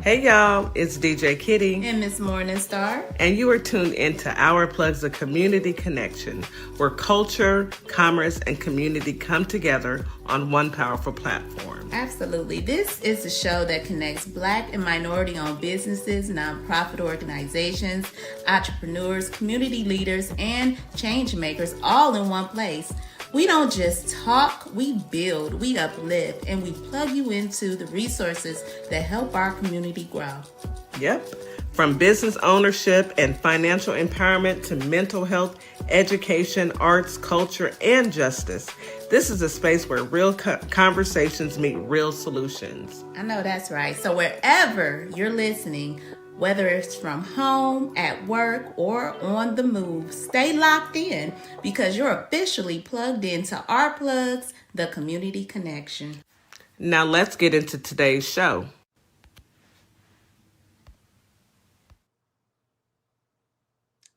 Hey y'all, it's DJ Kitty. And Miss Morningstar. And you are tuned into Our Plugs, a community connection, where culture, commerce, and community come together on one powerful platform. Absolutely. This is a show that connects Black and minority-owned businesses, nonprofit organizations, entrepreneurs, community leaders, and change makers all in one place. We don't just talk, we build, we uplift, and we plug you into the resources that help our community grow. Yep. From business ownership and financial empowerment to mental health, education, arts, culture, and justice. This is a space where real conversations meet real solutions. I know that's right. So wherever you're listening, whether it's from home, at work, or on the move, stay locked in because you're officially plugged into Our Plugs, the community connection. Now let's get into today's show.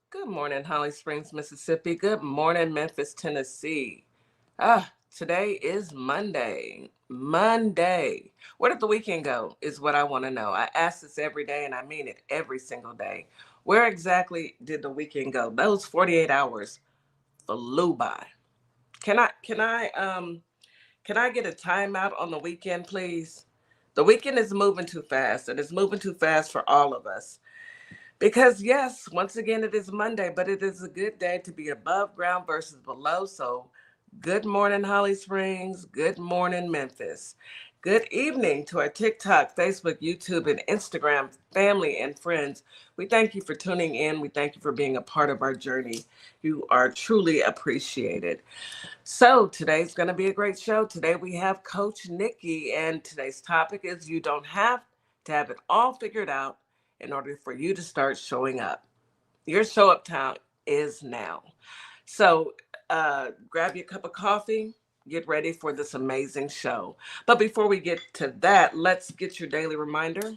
Good morning, Holly Springs, Mississippi. Good morning, Memphis, Tennessee. Today is Monday. Where did the weekend go is what I want to know. I ask this every day and I mean it every single day. Where exactly did the weekend go? Those 48 hours flew by. Can I get a timeout on the weekend, please? The weekend is moving too fast, and it's moving too fast for all of us. Because yes, once again, it is Monday, but it is a good day to be above ground versus below. So good morning, Holly Springs. Good morning, Memphis. Good evening to our TikTok, Facebook, YouTube, and Instagram family and friends. We thank you for tuning in. We thank you for being a part of our journey. You are truly appreciated. So today's going to be a great show. Today we have Coach Nikki, and today's topic is you don't have to have it all figured out in order for you to start showing up. Your show up time is now. So grab your cup of coffee, get ready for this amazing show. But before we get to that, let's get your daily reminder.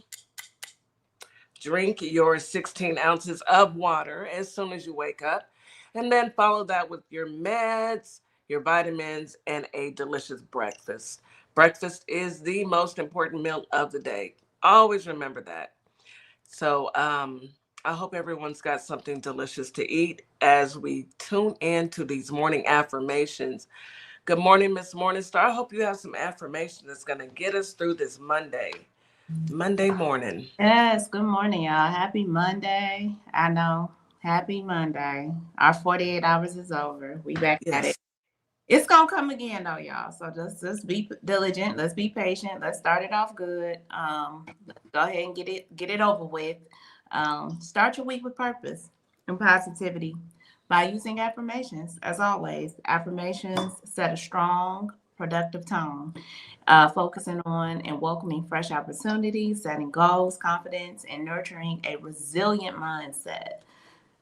Drink your 16 ounces of water as soon as you wake up, and then follow that with your meds, your vitamins, and a delicious breakfast. Breakfast is the most important meal of the day. Always remember that. So I hope everyone's got something delicious to eat as we tune in to these morning affirmations. Good morning, Miss Morningstar. I hope you have some affirmation that's going to get us through this Monday morning. Yes, good morning, y'all. Happy Monday. I know. Happy Monday. Our 48 hours is over. We back at it. It's going to come again, though, y'all. So just be diligent. Let's be patient. Let's start it off good. Let's go ahead and get it over with. Start your week with purpose and positivity by using affirmations. As always, affirmations set a strong, productive tone, focusing on and welcoming fresh opportunities, setting goals, confidence, and nurturing a resilient mindset.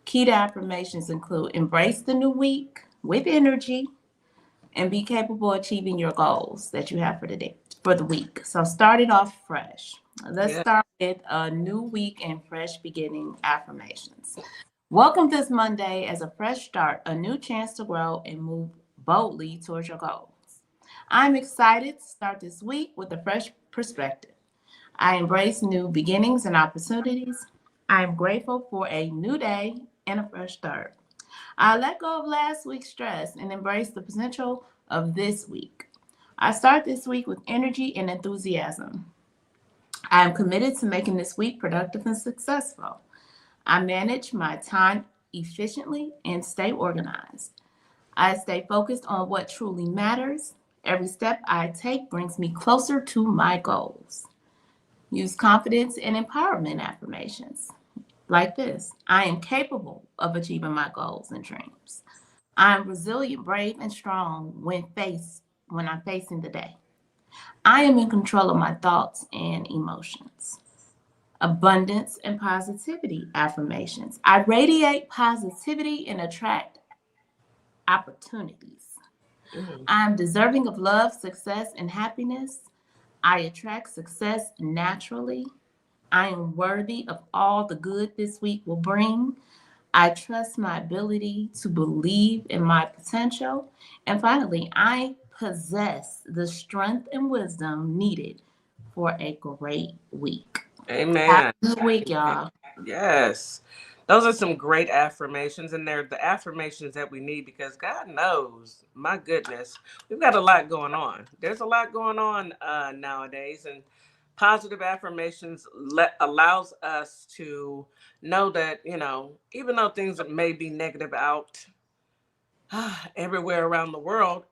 Key to affirmations include embrace the new week with energy, and be capable of achieving your goals that you have for the day, for the week. So start it off fresh. Let's start with a new week and fresh beginning affirmations. Welcome this Monday as a fresh start, a new chance to grow and move boldly towards your goals. I'm excited to start this week with a fresh perspective. I embrace new beginnings and opportunities. I am grateful for a new day and a fresh start. I let go of last week's stress and embrace the potential of this week. I start this week with energy and enthusiasm. I am committed to making this week productive and successful. I manage my time efficiently and stay organized. I stay focused on what truly matters. Every step I take brings me closer to my goals. Use confidence and empowerment affirmations. Like this: I am capable of achieving my goals and dreams. I am resilient, brave, and strong when I'm facing the day. I am in control of my thoughts and emotions. Abundance and positivity affirmations. I radiate positivity and attract opportunities. I am deserving of love, success, and happiness. I attract success naturally. I am worthy of all the good this week will bring. I trust my ability to believe in my potential. And finally, I possess the strength and wisdom needed for a great week. Have Amen. a good week, Amen. y'all. Yes. Those are some great affirmations, and they're the affirmations that we need because God knows, my goodness, we've got a lot going on. There's a lot going on nowadays, and positive affirmations allows us to know that, even though things may be negative out everywhere around the world,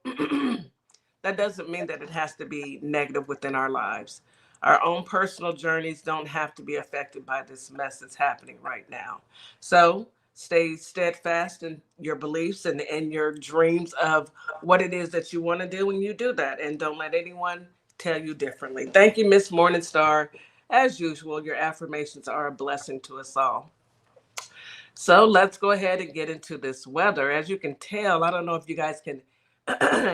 that doesn't mean that it has to be negative within our lives. Our own personal journeys don't have to be affected by this mess that's happening right now. So stay steadfast in your beliefs and your dreams of what it is that you want to do when you do that. And don't let anyone tell you differently. Thank you, Miss Morningstar. As usual, your affirmations are a blessing to us all. So let's go ahead and get into this weather. As you can tell, I don't know if you guys can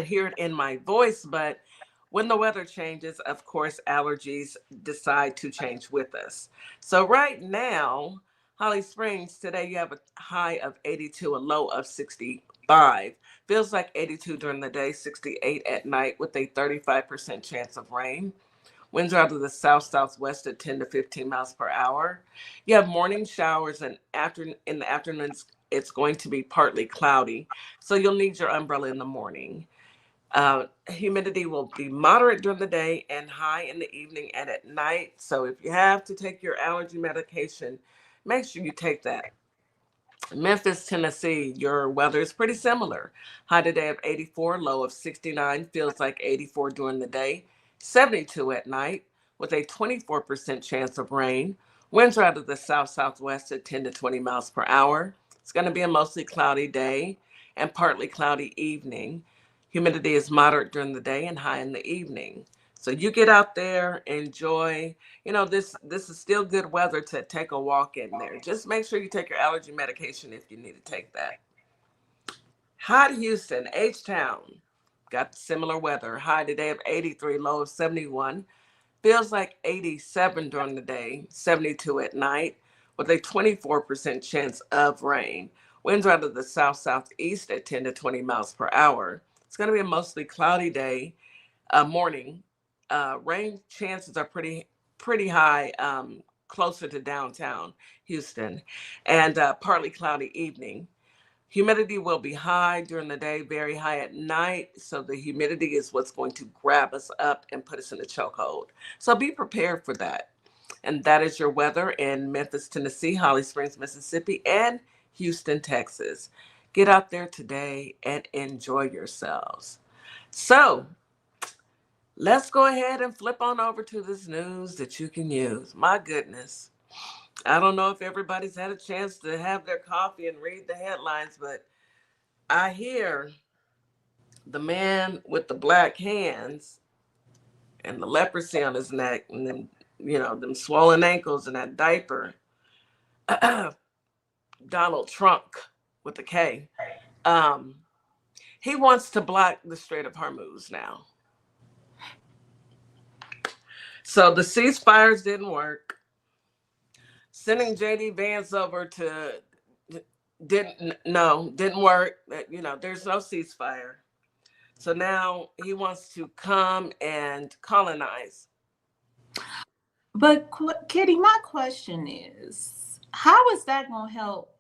hear it in my voice, but when the weather changes, of course, allergies decide to change with us. So right now, Holly Springs, today you have a high of 82, a low of 65. Feels like 82 during the day, 68 at night with a 35% chance of rain. Winds are out of the south-southwest at 10 to 15 miles per hour. You have morning showers, and in the afternoons, it's going to be partly cloudy. So you'll need your umbrella in the morning. Humidity will be moderate during the day and high in the evening and at night. So if you have to take your allergy medication, make sure you take that. Memphis, Tennessee, your weather is pretty similar. High today of 84, low of 69, feels like 84 during the day, 72 at night, with a 24% chance of rain. Winds are out of the south-southwest at 10 to 20 miles per hour. It's going to be a mostly cloudy day and partly cloudy evening. Humidity is moderate during the day and high in the evening. So you get out there, enjoy. This is still good weather to take a walk in there. Just make sure you take your allergy medication if you need to take that. Hot Houston, H-Town, got similar weather. High today of 83, low of 71. Feels like 87 during the day, 72 at night, with a 24% chance of rain. Winds are out of the south-southeast at 10 to 20 miles per hour. It's going to be a mostly cloudy day, morning. Rain chances are pretty high, closer to downtown Houston, and partly cloudy evening. Humidity will be high during the day, very high at night. So the humidity is what's going to grab us up and put us in a chokehold. So be prepared for that. And that is your weather in Memphis, Tennessee, Holly Springs, Mississippi, and Houston, Texas. Get out there today and enjoy yourselves. So let's go ahead and flip on over to this news that you can use. My goodness. I don't know if everybody's had a chance to have their coffee and read the headlines, but I hear the man with the black hands and the leprosy on his neck and them swollen ankles and that diaper, Donald Trump with the K. He wants to block the Strait of Hormuz now. So the ceasefires didn't work. Sending JD Vance over to didn't work. There's no ceasefire. So now he wants to come and colonize. But Kitty, my question is, how is that going to help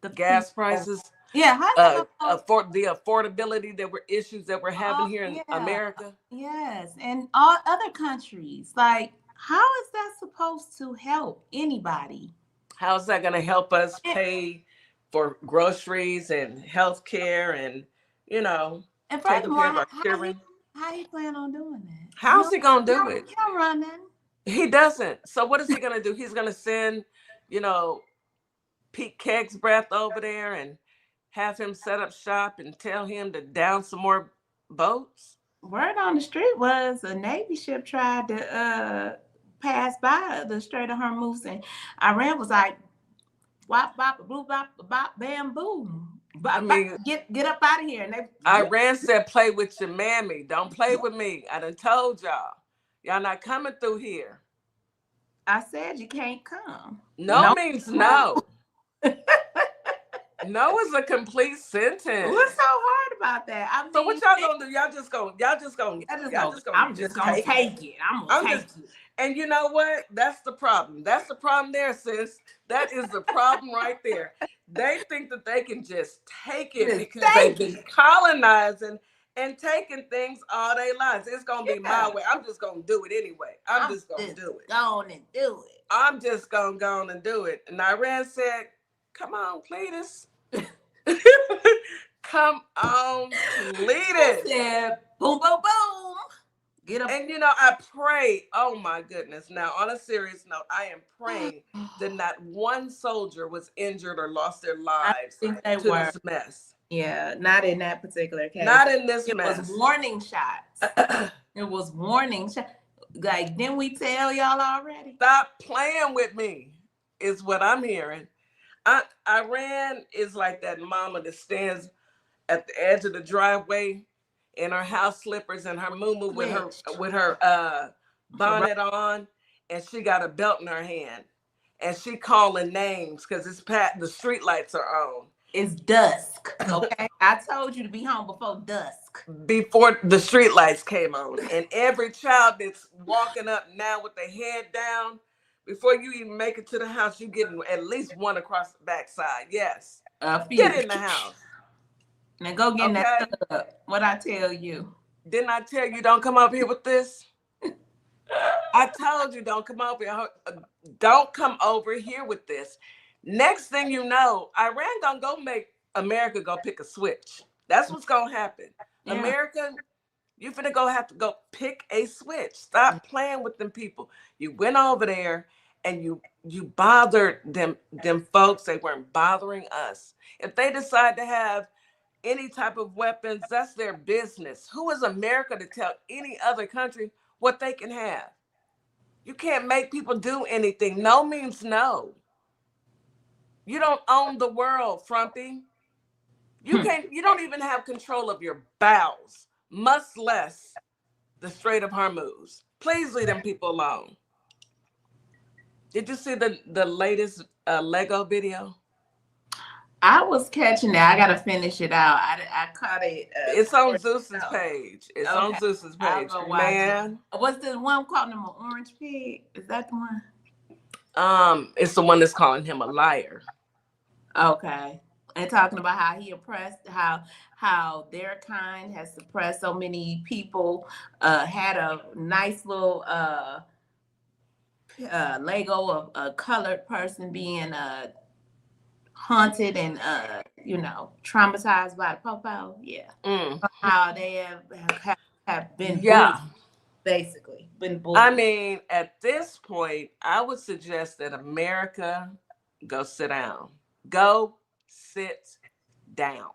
the gas prices? Yeah, for the affordability issues that we're having here in America. Yes, and all other countries. Like, how is that supposed to help anybody? How is that going to help us pay for groceries and health care and taking care of our children? How he plan on doing that? How's he going to do it? He'll run that. He doesn't. So what is he going to do? He's going to send, Pete Kegsbreath over there and have him set up shop and tell him to down some more boats? Word on the street was a Navy ship tried to pass by the Strait of Hormuz, and Iran was like, wop, bop, blue, bop, bop, bam, boom. I mean, get up out of here. And Iran said, play with your mammy. Don't play with me. I done told y'all. Y'all not coming through here. I said you can't come. No means no. No is a complete sentence. What's so hard about that? I mean, so what y'all gonna do? Y'all just gonna I'm just gonna take it. I'm gonna take it. And you know what? That's the problem. That's the problem there, sis. That is the problem right there. They think that they can just take it Just because they've take been it. colonizing and taking things all their lives. It's going to be my Yeah. way. I'm just going to do it anyway. I'm just going to do it. Go on and do it. I'm just going to go on and do it. And Iran said, come on, Cletus. Come on, Cletus. Said, boom, boom, boom. Get up. And I pray, oh my goodness. Now, on a serious note, I am praying that not one soldier was injured or lost their I lives think they to were. this mess. Yeah, not in that particular case. Not in this It mess. was warning shots. It was warning shots. Like, didn't we tell y'all already? Stop playing with me, is what I'm hearing. Iran is like that mama that stands at the edge of the driveway in her house slippers and her muumuu with her bonnet on, and she got a belt in her hand, and she calling names because the street lights are on. It's dusk. Okay, I told you to be home before dusk. Before the street lights came on, and every child that's walking up now with their head down, before you even make it to the house, you getting at least one across the backside. Yes, get in the house. Now go get in that tub. What I tell you? Didn't I tell you don't come up here with this? I told you don't come over here. Don't come over here with this. Next thing you know, Iran gonna go make America go pick a switch. That's what's gonna happen. Yeah. America, you finna have to go pick a switch. Stop playing with them people. You went over there and you bothered them folks. They weren't bothering us. If they decide to have any type of weapons, that's their business. Who is America to tell any other country what they can have? You can't make people do anything. No means no. You don't own the world, Frumpy. You don't even have control of your bowels, much less the Strait of Hormuz. Please leave them people alone. Did you see the latest Lego video? I was catching that. I gotta finish it out. I caught it. It's on Zeus's page. It's on Zeus's page. Man, what's the one calling him an orange pig? Is that the one? It's the one that's calling him a liar. Okay, and talking about how he oppressed, how their kind has suppressed so many people. Had a nice little Lego of a colored person being haunted and traumatized by the popo. Yeah. How they have been bullied, basically been bullied. I mean, at this point, I would suggest that America go sit down. Go sit down.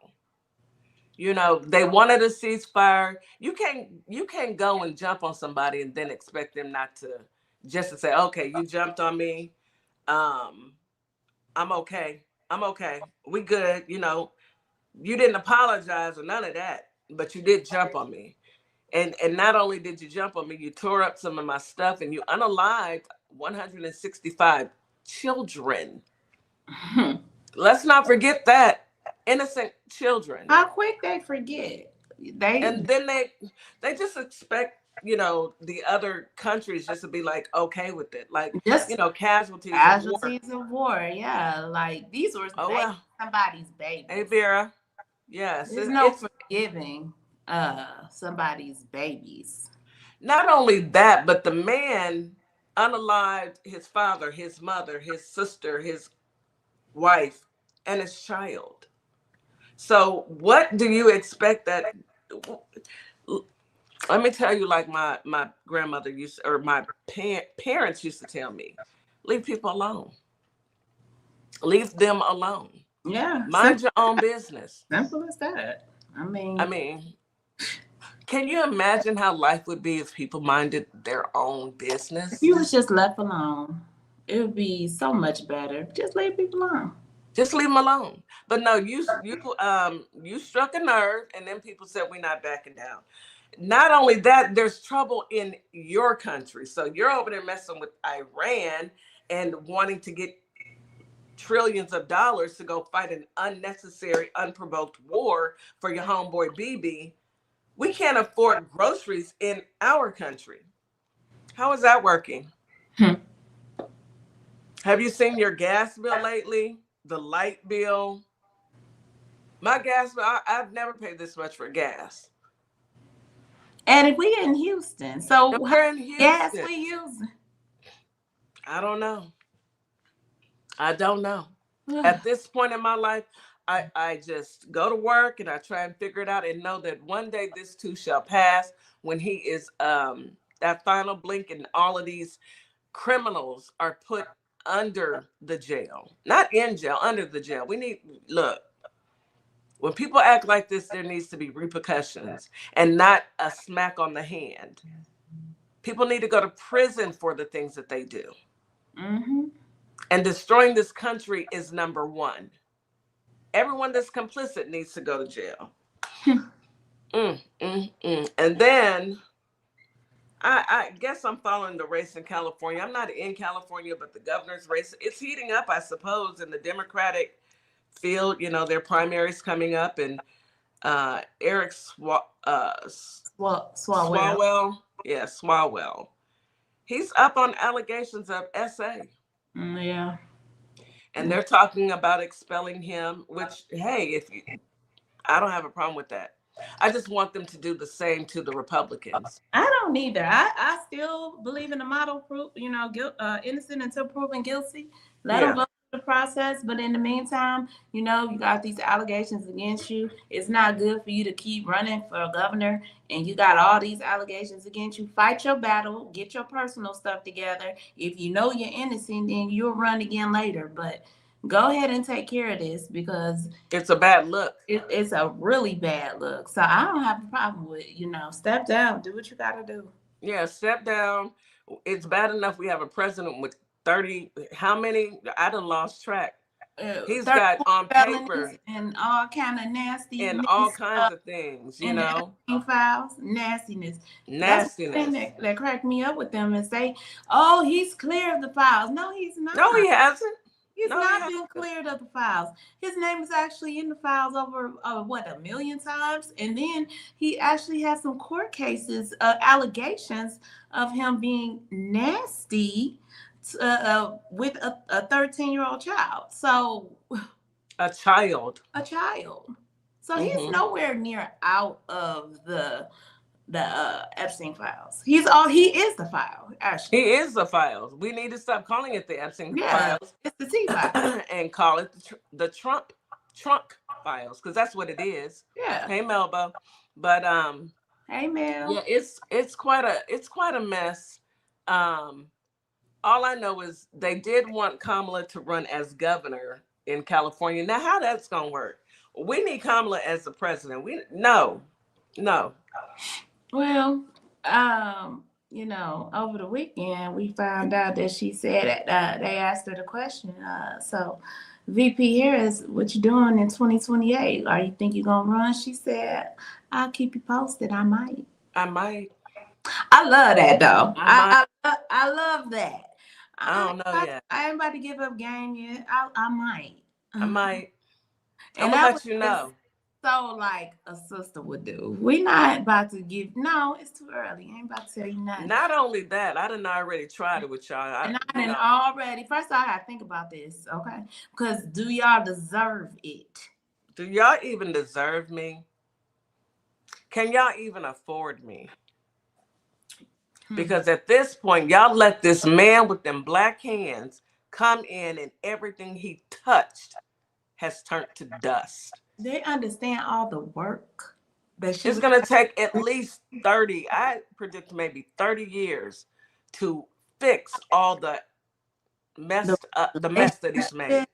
They wanted a ceasefire. You can't go and jump on somebody and then expect them not to just to say, okay, you jumped on me. I'm okay. I'm okay. We good. You didn't apologize or none of that, but you did jump on me. And not only did you jump on me, you tore up some of my stuff and you unalived 165 children. Let's not forget that. Innocent children. How quick they forget. And then they just expect the other countries just to be like okay with it, like just casualties of war. Yeah, like these were somebody's babies. Hey Vera, yes, there's no forgiving somebody's babies. Not only that, but the man unalived his father, his mother, his sister, his wife, and his child. So what do you expect that? Let me tell you, like my grandmother used, or my parents used to tell me, leave people alone. Leave them alone. Yeah. Mind your own business. Simple as that. I mean, can you imagine how life would be if people minded their own business? If you was just left alone, it would be so much better. Just leave people alone. Just leave them alone. But no, you struck a nerve, and then people said we're not backing down. Not only that, there's trouble in your country. So you're over there messing with Iran and wanting to get trillions of dollars to go fight an unnecessary, unprovoked war for your homeboy BB. We can't afford groceries in our country. How is that working? Hmm. Have you seen your gas bill lately? The light bill? My gas bill, I've never paid this much for gas. And if we in Houston, And so how we're in much gas Houston. we using? I don't know. I don't know. At this point in my life, I just go to work and I try and figure it out and know that one day this too shall pass when he is that final blink and all of these criminals are put under the jail. Not in jail, under the jail. We need look, when people act like this, there needs to be repercussions and not a smack on the hand. People need to go to prison for the things that they do. Mm-hmm. And destroying this country is number one. Everyone that's complicit needs to go to jail. And then I guess I'm following the race in California. I'm not in California, but the governor's race, it's heating up, I suppose, in the Democratic field. You know, their primaries coming up, and Eric Swalwell. Swalwell. He's up on allegations of SA. Yeah. And they're talking about expelling him, which, hey, I don't have a problem with that. I just want them to do the same to the Republicans. I don't either. I still believe in the model proof, innocent until proven guilty. Let them go through the process. But in the meantime, you got these allegations against you. It's not good for you to keep running for governor and you got all these allegations against you. Fight your battle, get your personal stuff together. If you know you're innocent, then you'll run again later. But go ahead and take care of this because it's a bad look. It's a really bad look. So I don't have a problem with, step down, do what you got to do. Yeah, step down. It's bad enough we have a president with 30, how many? I done lost track. He's got on paper and all kind of nasty and all kinds of things, files, nastiness. Nastiness. That's the thing that cracked me up with them and say, "Oh, he's clear of the files." No, he's not. No, he hasn't. He's not been cleared of the files. His name is actually in the files over, 1,000,000 times. And then he actually has some court cases, allegations of him being nasty with a 13-year-old child. So a child. So he's nowhere near out of the Epstein files. He is the file, actually. He is the files. We need to stop calling it the Epstein files. It's the T file. And call it the trunk files, because that's what it is. Yeah. Hey Melba. But hey Mel. Yeah, it's quite a mess. All I know is they did want Kamala to run as governor in California. Now how that's gonna work? We need Kamala as the president. No. Well, over the weekend we found out that she said that they asked her the question. So, VP Harris, what you doing in 2028? Are you think you're gonna run? She said, "I'll keep you posted. I might." I might. I love that though. I love that. I don't know yet. I ain't about to give up game yet. I might. I might. And I'll let you know. So like a sister would do. We not about to give. No, it's too early. I ain't about to tell you nothing. Not only that, I done already tried it with y'all. And I done already. First, I gotta think about this, okay? Because do y'all deserve it? Do y'all even deserve me? Can y'all even afford me? Because at this point, y'all let this man with them black hands come in and everything he touched has turned to dust. They understand all the work that it's going to take at least 30, I predict maybe 30 years to fix all the mess that he's made.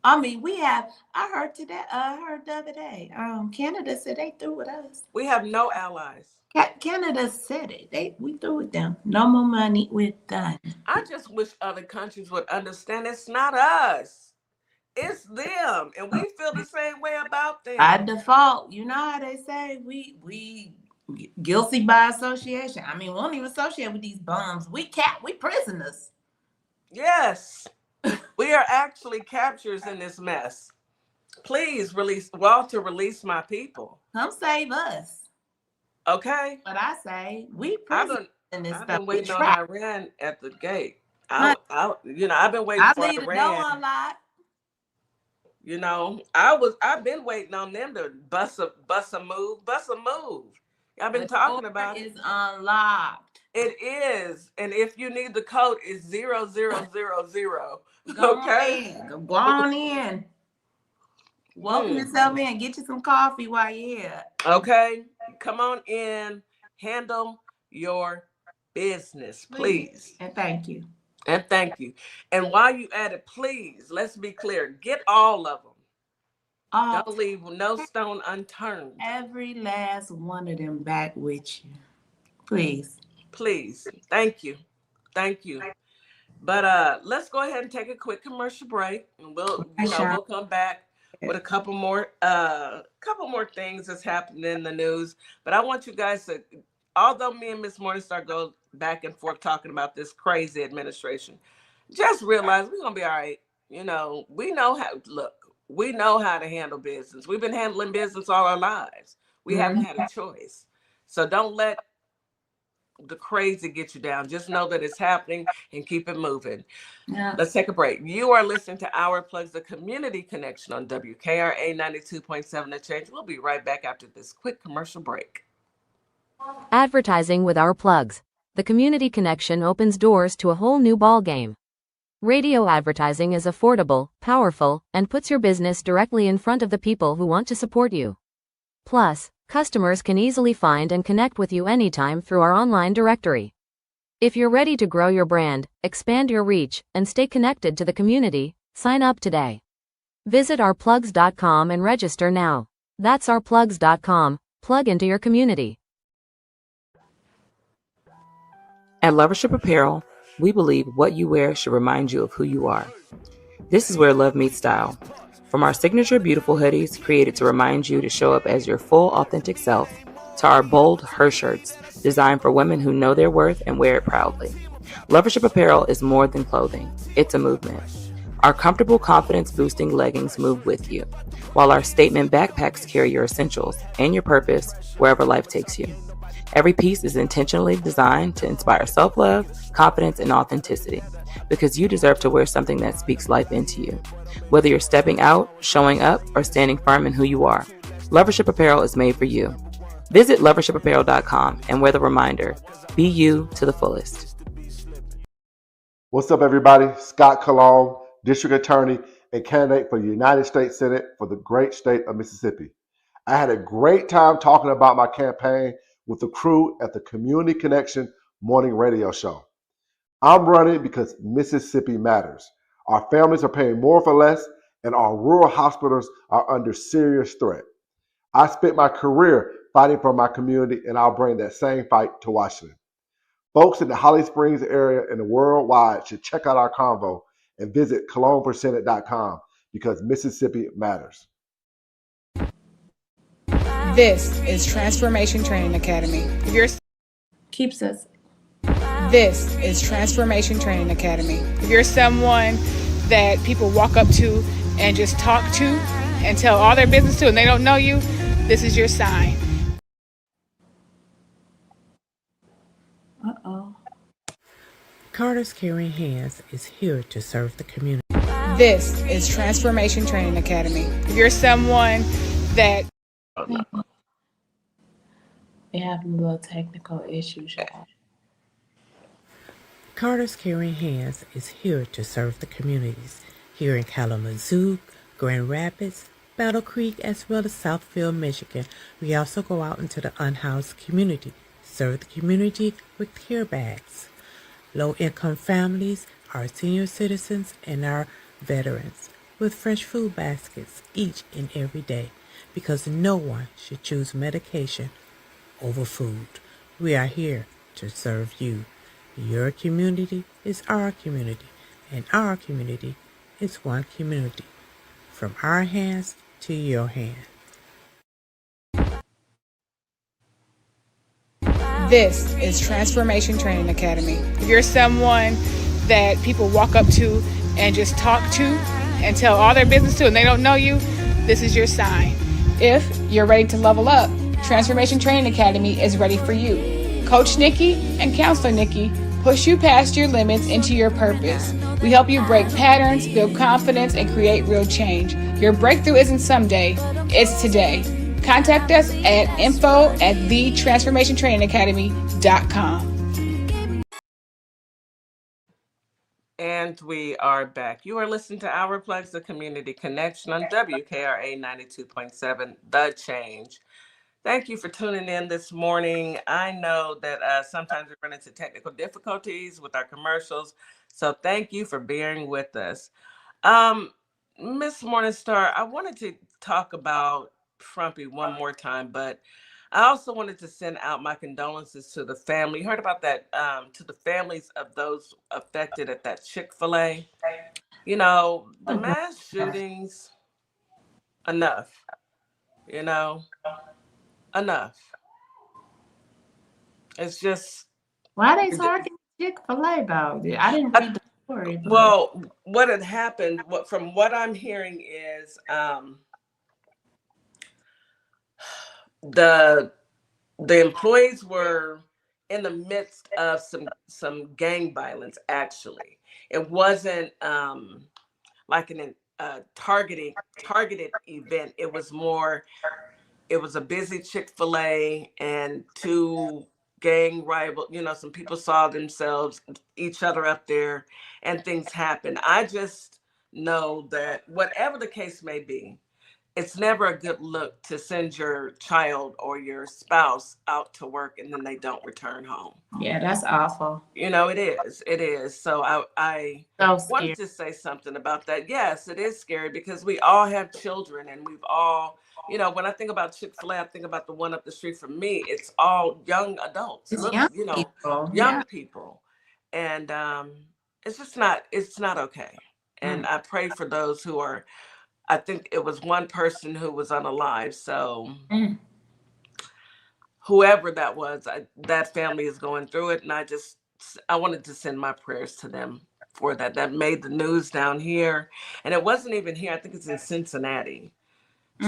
I mean, I heard the other day, Canada said they through with us. We have no allies. Canada said it. We through with them. No more money, we're done. I just wish other countries would understand it's not us. It's them. And we feel the same way about them. By default, you know how they say we guilty by association. I mean, we don't even associate with these bums. We prisoners. Yes. We are actually captures in this mess. Please release release my people. Come save us. Okay. But I say we prisoners. and this I've stuff. been We waiting on try. Iran at the gate. Honey, I've been waiting I for leave the door Iran. unlocked. I've been waiting on them to bust a move. I've been The door talking about it. is unlocked. It is, and if you need the code, it's 0000. Go Okay. on in. Go on in. Welcome yourself in. Get you some coffee while you're here. Okay. Come on in. Handle your business, please. And thank you. And thank you. And while you at it, please, let's be clear. Get all of them. Don't leave no stone unturned. Every last one of them back with you. Please. Please. Thank you. Thank you. But let's go ahead and take a quick commercial break, and we'll come back with a couple more things that's happening in the news. But I want you guys to, although me and Miss Morningstar go back and forth talking about this crazy administration, just realize we're gonna be all right. We know how to handle business. We've been handling business all our lives. We haven't had a choice. So don't let the crazy get you down. Just know that it's happening and keep it moving. Yeah. Let's take a break. You are listening to Our Plugs, the community connection on WKRA 92.7 The Change. We'll be right back after this quick commercial break. Advertising with Our Plugs, the community connection opens doors to a whole new ballgame. Radio advertising is affordable, powerful, and puts your business directly in front of the people who want to support you. Plus, customers can easily find and connect with you anytime through our online directory. If you're ready to grow your brand, expand your reach, and stay connected to the community, sign up today. Visit ourplugs.com and register now. That's ourplugs.com. Plug into your community. At Lovership Apparel, we believe what you wear should remind you of who you are. This is where love meets style. From our signature beautiful hoodies created to remind you to show up as your full authentic self, to our bold her shirts designed for women who know their worth and wear it proudly. Lovership Apparel is more than clothing. It's a movement. Our comfortable confidence-boosting leggings move with you, while our statement backpacks carry your essentials and your purpose wherever life takes you. Every piece is intentionally designed to inspire self-love, confidence, and authenticity, because you deserve to wear something that speaks life into you. Whether you're stepping out, showing up, or standing firm in who you are, Lovership Apparel is made for you. Visit lovershipapparel.com and wear the reminder, be you to the fullest. What's up, everybody? Scott Cologne, District Attorney and candidate for the United States Senate for the great state of Mississippi. I had a great time talking about my campaign with the crew at the Community Connection morning radio show. I'm running because Mississippi matters. Our families are paying more for less, and our rural hospitals are under serious threat. I spent my career fighting for my community, and I'll bring that same fight to Washington. Folks in the Holly Springs area and the worldwide should check out our convo and visit cologneforsenate.com because Mississippi matters. This is Transformation Training Academy. Keeps us. This is Transformation Training Academy. If you're someone that people walk up to and just talk to and tell all their business to and they don't know you, this is your sign. Uh-oh. Carter's Caring Hands is here to serve the community. This is Transformation Training Academy. If you're someone that... We're having a little technical issues, y'all. Carter's Caring Hands is here to serve the communities here in Kalamazoo, Grand Rapids, Battle Creek, as well as Southfield, Michigan. We also go out into the unhoused community, serve the community with care bags. Low-income families, our senior citizens, and our veterans with fresh food baskets each and every day, because no one should choose medication over food. We are here to serve you. Your community is our community, and our community is one community. From our hands to your hand. This is Transformation Training Academy. If you're someone that people walk up to and just talk to and tell all their business to and they don't know you, this is your sign. If you're ready to level up, Transformation Training Academy is ready for you. Coach Nikki and Counselor Nikki push you past your limits into your purpose. We help you break patterns, build confidence, and create real change. Your breakthrough isn't someday, it's today. Contact us at info@thetransformationtrainingacademy.com. And we are back. You are listening to Our Plugs, the Community Connection on WKRA 92.7, The Change. Thank you for tuning in this morning. I know that sometimes we run into technical difficulties with our commercials, so thank you for bearing with us. Miss Morningstar, I wanted to talk about Frumpy one more time, but I also wanted to send out my condolences to the family. You heard about that, to the families of those affected at that Chick-fil-A. You know, the mass shootings, enough, you know, enough. It's just, Why they targeting Chick-fil-A though? I didn't read the story, but well, what had happened, from what I'm hearing is the employees were in the midst of some gang violence. Actually, it wasn't like an targeted event. It was more, it was a busy Chick-fil-A and two gang rival, some people saw themselves, each other up there, and things happened. I just know that whatever the case may be, it's never a good look to send your child or your spouse out to work and then they don't return home. yeah, that's awful. It is. So I So wanted scary. to say something about that. Yes, it is scary because we all have children and we've all, when I think about Chick-fil-A, I think about the one up the street from me. It's all young adults, It's young people. young Yeah. people. And it's not okay. And I pray for those who are, I think it was one person who was unalive. So whoever that was, that family is going through it. And I wanted to send my prayers to them for that. That made the news down here. And it wasn't even here. I think it's in Cincinnati.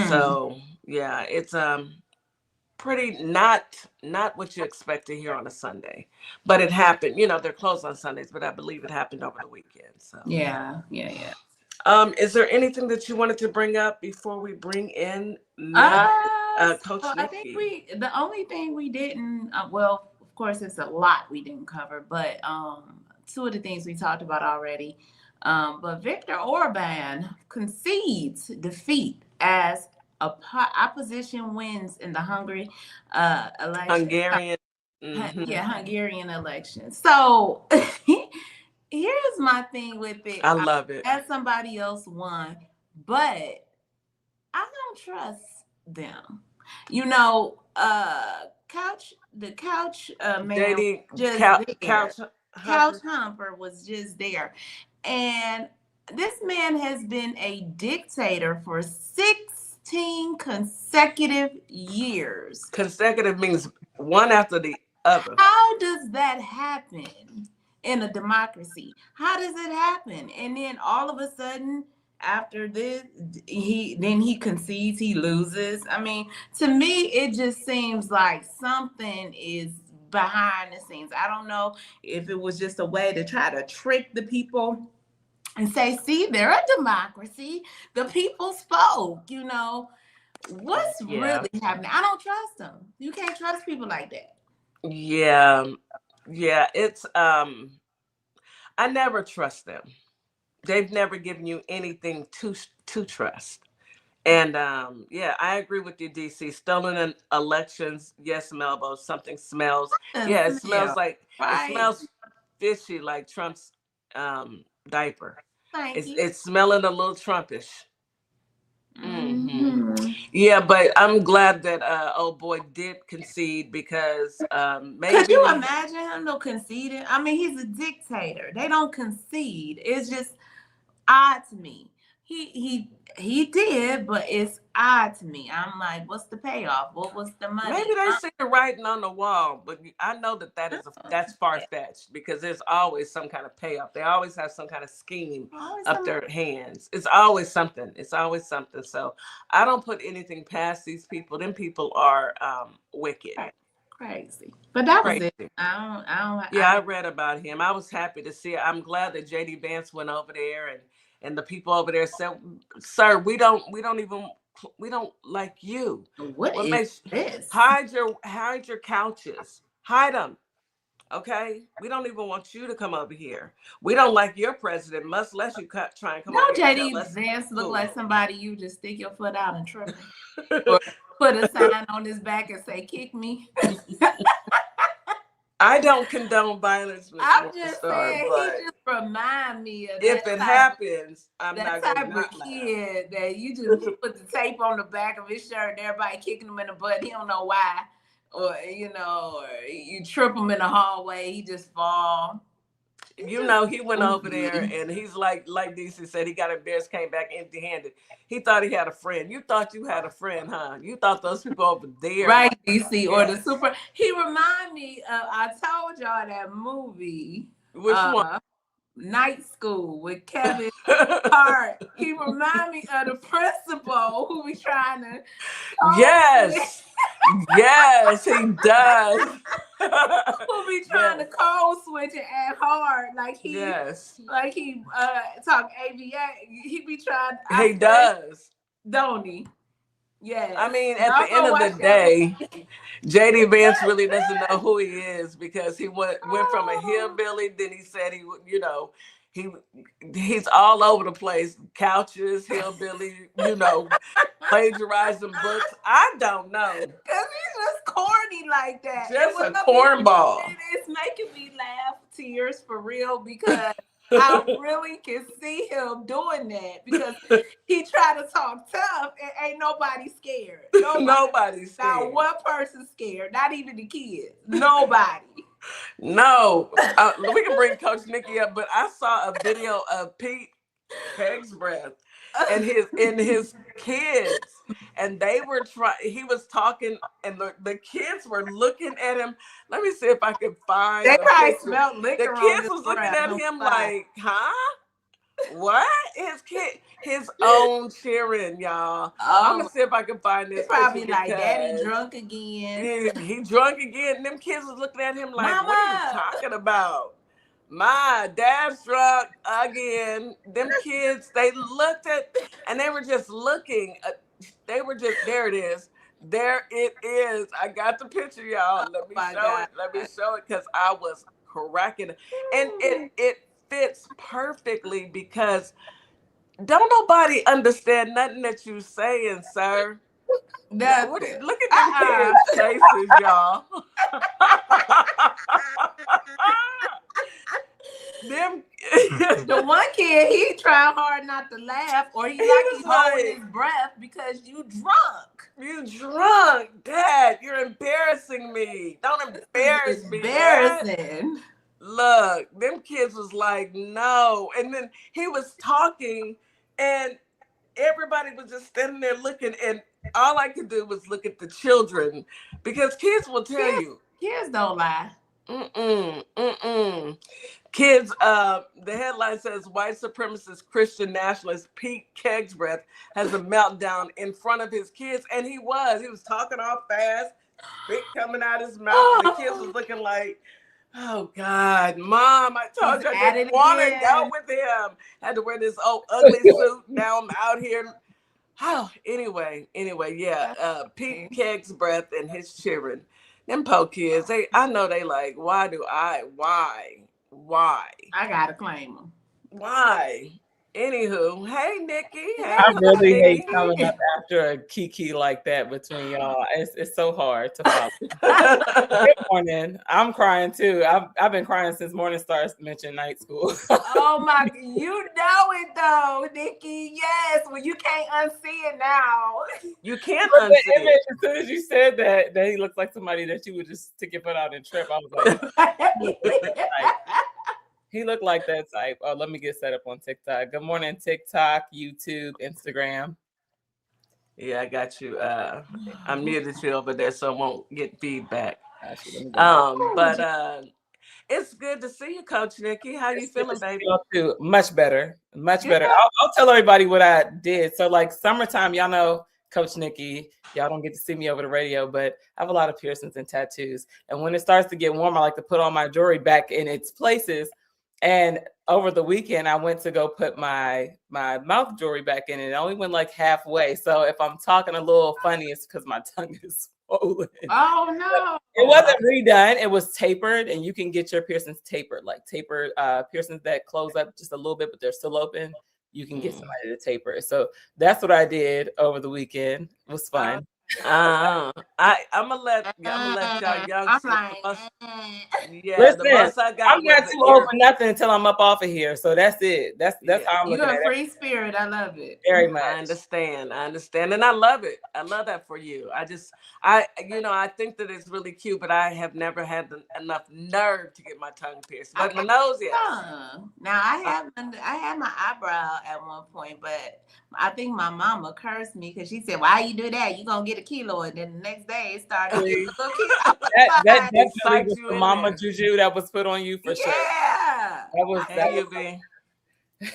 So yeah, it's pretty not what you expect to hear on a Sunday. But it happened. They're closed on Sundays, but I believe it happened over the weekend. So Yeah. is there anything that you wanted to bring up before we bring in Coach So I think Nikki? the only thing we didn't, well, of course, it's a lot we didn't cover, but two of the things we talked about already. But Viktor Orban concedes defeat as opposition wins in the Hungary election. Hungarian. Yeah, Hungarian election. So here's my thing with it. I love it. As somebody else won, but I don't trust them. The couch man JD, just couch couch humper was just there. And this man has been a dictator for 16 consecutive years. Consecutive means one after the other. How does that happen in a democracy? How does it happen? And then all of a sudden, after this, he concedes, he loses. I mean, to me, it just seems like something is behind the scenes. I don't know if it was just a way to try to trick the people and say, see, they're a democracy. The people spoke, What's really happening? I don't trust them. You can't trust people like that. Yeah. It's I never trust them. They've never given you anything to trust. And I agree with you, DC. Stolen elections, yes, Melbo. Something smells. Yeah, it smells like right? It smells fishy, like Trump's diaper. Thank you. It's smelling a little Trumpish. Yeah, but I'm glad that old boy did concede because maybe. Could you imagine him though conceding? I mean, he's a dictator. They don't concede. It's just odd to me. He did, but it's odd to me. I'm like, what's the payoff? What was the money? Maybe they see the writing on the wall, but I know that's far-fetched because there's always some kind of payoff. They always have some kind of scheme up their hands. It's always something. So I don't put anything past these people. Them people are wicked. Crazy. But that was Crazy. it. I Yeah, I read about him. I was happy to see it. I'm glad that JD Vance went over there and the people over there said, "Sir, we don't like you. What What is makes this? hide your couches. Hide them. Okay? We don't even want you to come over here. We don't like your president, much less you try and come over here and tell JD us Vance look who." like somebody you just stick your foot out and trip him. Or put a sign on his back and say, "Kick me." I don't condone violence, Ms. I'm just Morningstar, saying, but he just remind me of if that it type, happens, I'm that not going type to of not laugh. kid that you just put the tape on the back of his shirt and everybody kicking him in the butt. He don't know why. Or, or you trip him in the hallway, he just fall. You know, he went over there and he's like DC said, he got embarrassed, came back empty-handed. He thought he had a friend. You thought you had a friend, huh? You thought those people over there. Right, DC, or the super. He remind me of, I told y'all that movie. Which one? Night School with Kevin Hart. He remind me of the principal who be trying to. Yes. Yes, he does. Who be trying to code switch and act hard like he talk ABA. He be trying. He does, don't he? Yeah. I mean, at the end of the day, JD Vance really doesn't know who he is because he went from a hillbilly. Then he said he's all over the place. Couches, hillbilly, plagiarizing books. I don't know. Because he's just corny like that. Just a cornball. It's making me laugh tears for real because I really can see him doing that because he tried to talk tough and ain't nobody scared. Nobody's scared. Not one person scared. Not even the kids. Nobody. No. We can bring Coach Nikki up, but I saw a video of Pete Kegsbreath and his kids, and they were he was talking, and the kids were looking at him. Let me see if I can find. They probably smelled liquor. The kids was looking at him like, huh? What? His own cheering, y'all. I'm gonna see if I can find this. Probably like, "Daddy drunk again." He drunk again. And them kids was looking at him like, "Mama, what are you talking about? My dad's drunk again." Them kids, they looked at, and they were just looking. They were just, there it is. There it is. I got the picture, y'all. Let me show it. Let me show it because I was cracking. And it fits perfectly because don't nobody understand nothing that you saying, sir. Look at them kids' faces, y'all. The one kid, he tried hard not to laugh, or he's holding his breath because you drunk. You drunk, Dad. You're embarrassing me. Don't embarrass me. Embarrassing. Dad. Look, them kids was like, no. And then he was talking, and everybody was just standing there looking, and all I could do was look at the children because kids will tell you. Kids don't lie. Kids, the headline says white supremacist Christian nationalist Pete Kegsbreath has a meltdown in front of his kids. And he was talking all fast, spit coming out his mouth. And the kids was looking like, oh God, Mom, I told you I didn't want to go with him. Had to wear this old ugly suit. Now I'm out here. Oh, anyway, yeah. Pete Kegsbreath and his children. Them po kids, I know they like, why? I gotta claim them. Why? Anywho, hey Nikki. Hey, I really hate coming up after a Kiki like that between y'all. It's so hard to follow. Good morning. I'm crying too. I've been crying since Morningstar mentioned night school. Oh my, you know it though, Nikki. Yes, well you can't unsee it now. You can't unsee it. As soon as you said that he looks like somebody that you would just stick your foot out and trip. I was like, he looked like that type. Oh, let me get set up on TikTok. Good morning, TikTok, YouTube, Instagram. Yeah, I got you. I muted you over there so I won't get feedback. But it's good to see you, Coach Nikki. How you feeling, baby? Much better. I'll tell everybody what I did. So like summertime, y'all know Coach Nikki. Y'all don't get to see me over the radio, but I have a lot of piercings and tattoos. And when it starts to get warm, I like to put all my jewelry back in its places. And over the weekend, I went to go put my mouth jewelry back in, and it only went like halfway. So if I'm talking a little funny, it's because my tongue is swollen. Oh no! It wasn't redone. It was tapered, and you can get your piercings tapered, like tapered piercings that close up just a little bit, but they're still open. You can get somebody to taper it. So that's what I did over the weekend. It was fun. I'm gonna let y'all youngsters. I'm like, Yeah, Listen, the most I got I'm not was too old for nothing until I'm up off of here. So that's it. That's how I'm you looking at a it. free spirit. I love it. Very much. I understand, and I love it. I love that for you. I think that it's really cute, but I have never had enough nerve to get my tongue pierced. But my nose, yes. Now I had my eyebrow at one point, but I think my mama cursed me because she said, "Why you do that? You gonna get a keloid." And then the next day it started getting a little keloid. That definitely was you the in mama there. juju that was put on you for sure. Yeah. That was be.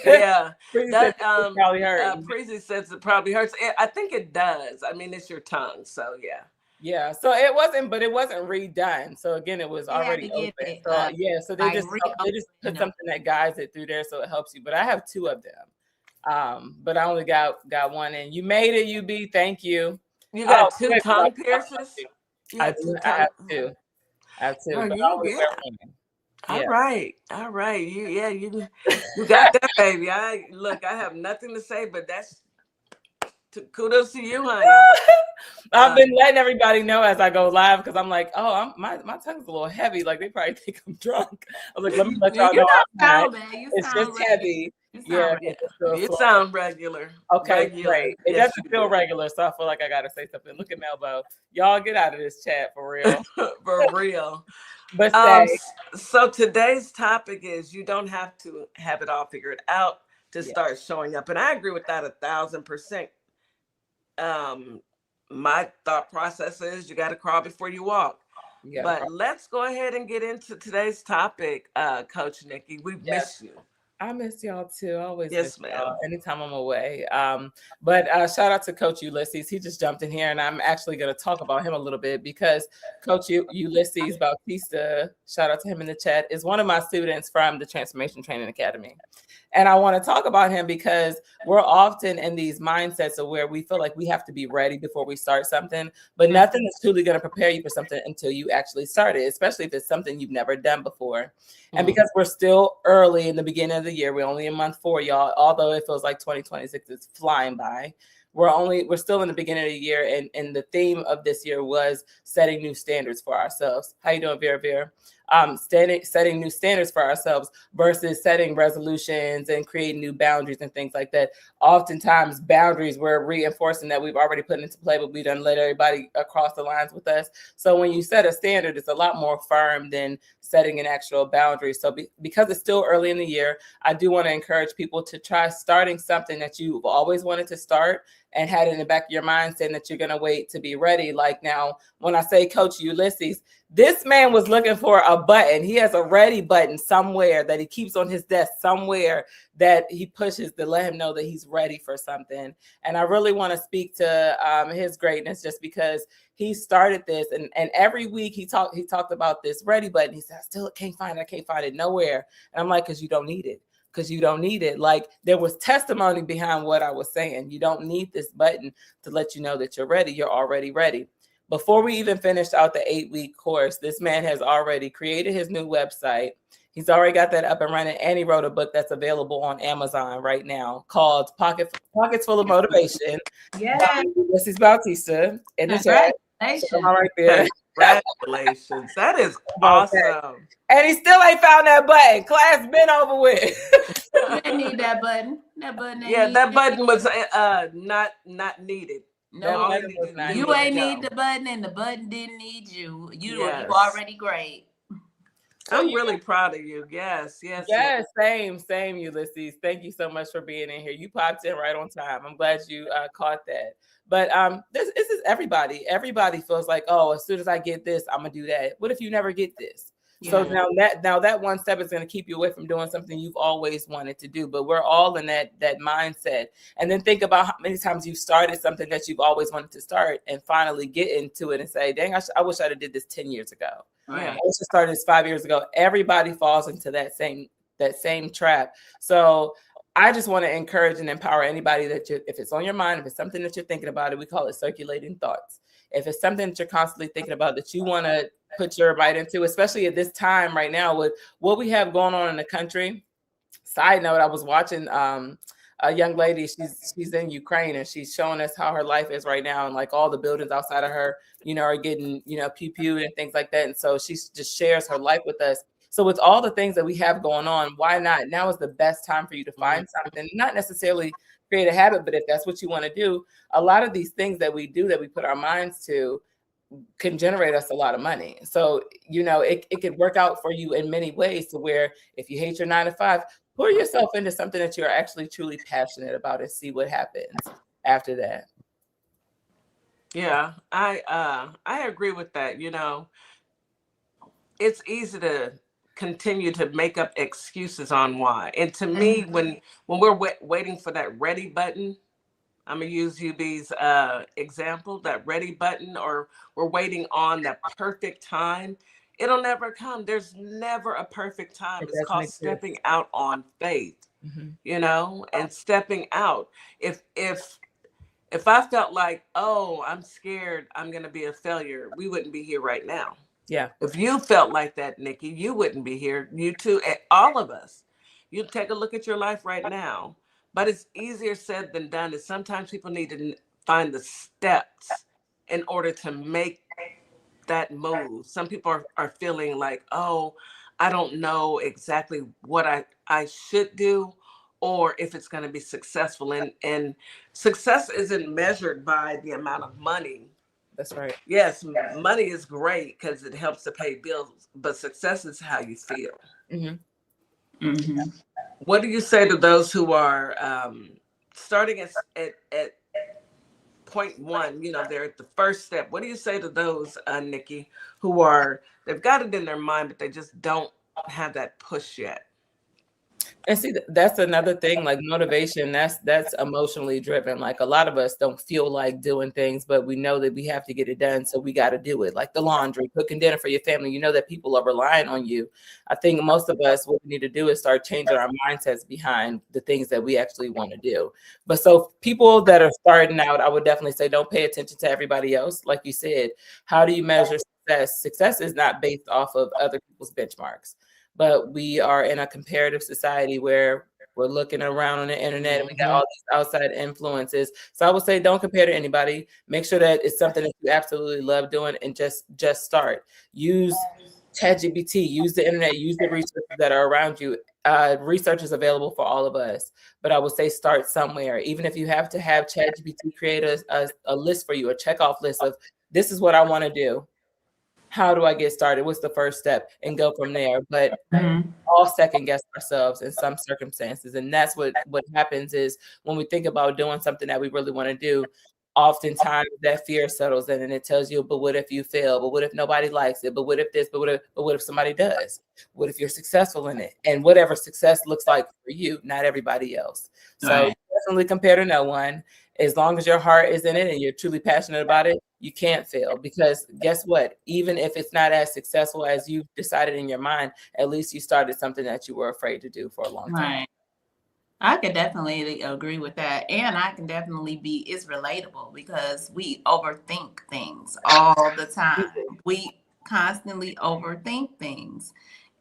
Yeah, that probably hurt. Preezy says it probably hurts. I think it does. I mean, it's your tongue, so yeah. Yeah, so it wasn't redone. So again, it was already open. So they just put something that guides it through there, so it helps you. But I have 2 of them, but I only got one. And you made it, UB. Thank you. You got 2 tongue piercings. I have 2. I have 2. But I only wear one. All right. You got that, baby. I have nothing to say, but that's kudos to you, honey. I've been letting everybody know as I go live because I'm like, oh, my tongue's a little heavy. Like they probably think I'm drunk. I was like, let me let y'all know I'm not. It's just heavy. You sound regular. Okay, great. It doesn't feel regular, so I feel like I gotta say something. Look at Melbo. Y'all get out of this chat for real. For real. But so today's topic is you don't have to have it all figured out to start showing up. And I agree with that 1,000%. My thought process is you got to crawl before you walk. But let's go ahead and get into today's topic, Coach Nikki. We've missed you. I miss y'all too. I always miss y'all anytime I'm away. But shout out to Coach Ulysses. He just jumped in here, and I'm actually going to talk about him a little bit because Coach Ulysses Bautista, shout out to him in the chat, is one of my students from the Transformation Training Academy. And I want to talk about him because we're often in these mindsets of where we feel like we have to be ready before we start something, but nothing is truly going to prepare you for something until you actually start it, especially if it's something you've never done before. And because we're still early in the beginning of the year, we're only in month 4, y'all, although it feels like 2026 is flying by. We're still in the beginning of the year, and the theme of this year was setting new standards for ourselves. How you doing, Vera? Setting new standards for ourselves versus setting resolutions and creating new boundaries and things like that. Oftentimes, boundaries we're reinforcing that we've already put into play, but we done let everybody across the lines with us. So when you set a standard, it's a lot more firm than setting an actual boundary. So because it's still early in the year, I do want to encourage people to try starting something that you've always wanted to start and had in the back of your mind saying that you're going to wait to be ready. Like now, when I say Coach Ulysses, this man was looking for a button. He has a ready button somewhere that he keeps on his desk, somewhere that he pushes to let him know that he's ready for something. And I really want to speak to his greatness just because he started this. And every week he talked about this ready button. He said, I still can't find it nowhere. And I'm like, because you don't need it. Because you don't need it. Like there was testimony behind what I was saying. You don't need this button to let you know that you're ready. You're already ready. Before we even finished out the 8-week course, this man has already created his new website. He's already got that up and running, and he wrote a book that's available on Amazon right now called Pockets Full of Motivation. Yeah. This is Bautista in the chat. Right there. Congratulations. That is awesome. And he still ain't found that button. Class been over with. You didn't need that button. That button was not needed. No, you ain't need the button, and the button didn't need you. You already great. I'm really proud of you. Yes. Same, Ulysses. Thank you so much for being in here. You popped in right on time. I'm glad you caught that. But this is everybody. Everybody feels like, oh, as soon as I get this, I'm gonna do that. What if you never get this? So now that one step is going to keep you away from doing something you've always wanted to do. But we're all in that mindset. And then think about how many times you've started something that you've always wanted to start and finally get into it and say, dang, I wish I'd have did this 10 years ago. Right. I wish I started this 5 years ago. Everybody falls into that same trap. So I just want to encourage and empower anybody that if it's on your mind, if it's something that you're thinking about it, we call it circulating thoughts. If it's something that you're constantly thinking about that you want to put your bite into, especially at this time right now with what we have going on in the country. Side note, I was watching a young lady, she's in Ukraine, and she's showing us how her life is right now, and like all the buildings outside of her, are getting, pew-pewed and things like that. And so she just shares her life with us. So with all the things that we have going on, why not? Now is the best time for you to find something, not necessarily create a habit, but if that's what you want to do, a lot of these things that we do, that we put our minds to, can generate us a lot of money. So, it could work out for you in many ways, to where if you hate your 9 to 5, pour yourself into something that you're actually truly passionate about and see what happens after that. Yeah, I agree with that. It's easy to continue to make up excuses on why. And to me, when we're waiting for that ready button, I'm going to use UB's example, that ready button, or we're waiting on that perfect time. It'll never come. There's never a perfect time. It's called stepping out on faith, and stepping out. If I felt like, oh, I'm scared, I'm going to be a failure, we wouldn't be here right now. Yeah. If you felt like that, Nikki, you wouldn't be here. You too, all of us. You take a look at your life right now. But it's easier said than done. Is sometimes people need to find the steps in order to make that move. Some people are feeling like, oh, I don't know exactly what I should do, or if it's going to be successful. And success isn't measured by the amount of money. That's right. Yes, money is great because it helps to pay bills, but success is how you feel. Mm-hmm. Mm-hmm. What do you say to those who are starting at point one? They're at the first step. What do you say to those, Nikki, they've got it in their mind, but they just don't have that push yet? And see, that's another thing, like motivation, that's emotionally driven. Like a lot of us don't feel like doing things, but we know that we have to get it done. So we got to do it. Like the laundry, cooking dinner for your family, that people are relying on you. I think most of us, what we need to do is start changing our mindsets behind the things that we actually want to do. But so people that are starting out, I would definitely say, don't pay attention to everybody else. Like you said, how do you measure success? Success is not based off of other people's benchmarks. But we are in a comparative society where we're looking around on the internet and we got all these outside influences. So I would say, don't compare to anybody. Make sure that it's something that you absolutely love doing, and just start. Use ChatGPT, use the internet, use the resources that are around you. Research is available for all of us, but I would say start somewhere. Even if you have to have ChatGPT create a list for you, a checkoff list of, this is what I want to do. How do I get started? What's the first step? And go from there. But all second guess ourselves in some circumstances. And that's what happens is when we think about doing something that we really want to do, oftentimes that fear settles in and it tells you, but what if you fail? But what if nobody likes it? But what if this? But what if somebody does? What if you're successful in it? And whatever success looks like for you, not everybody else. So definitely compare to no one. As long as your heart is in it and you're truly passionate about it, you can't fail, because guess what? Even if it's not as successful as you decided in your mind, at least you started something that you were afraid to do for a long time. Right. I could definitely agree with that. And I can definitely it's relatable, because we overthink things all the time. We constantly overthink things.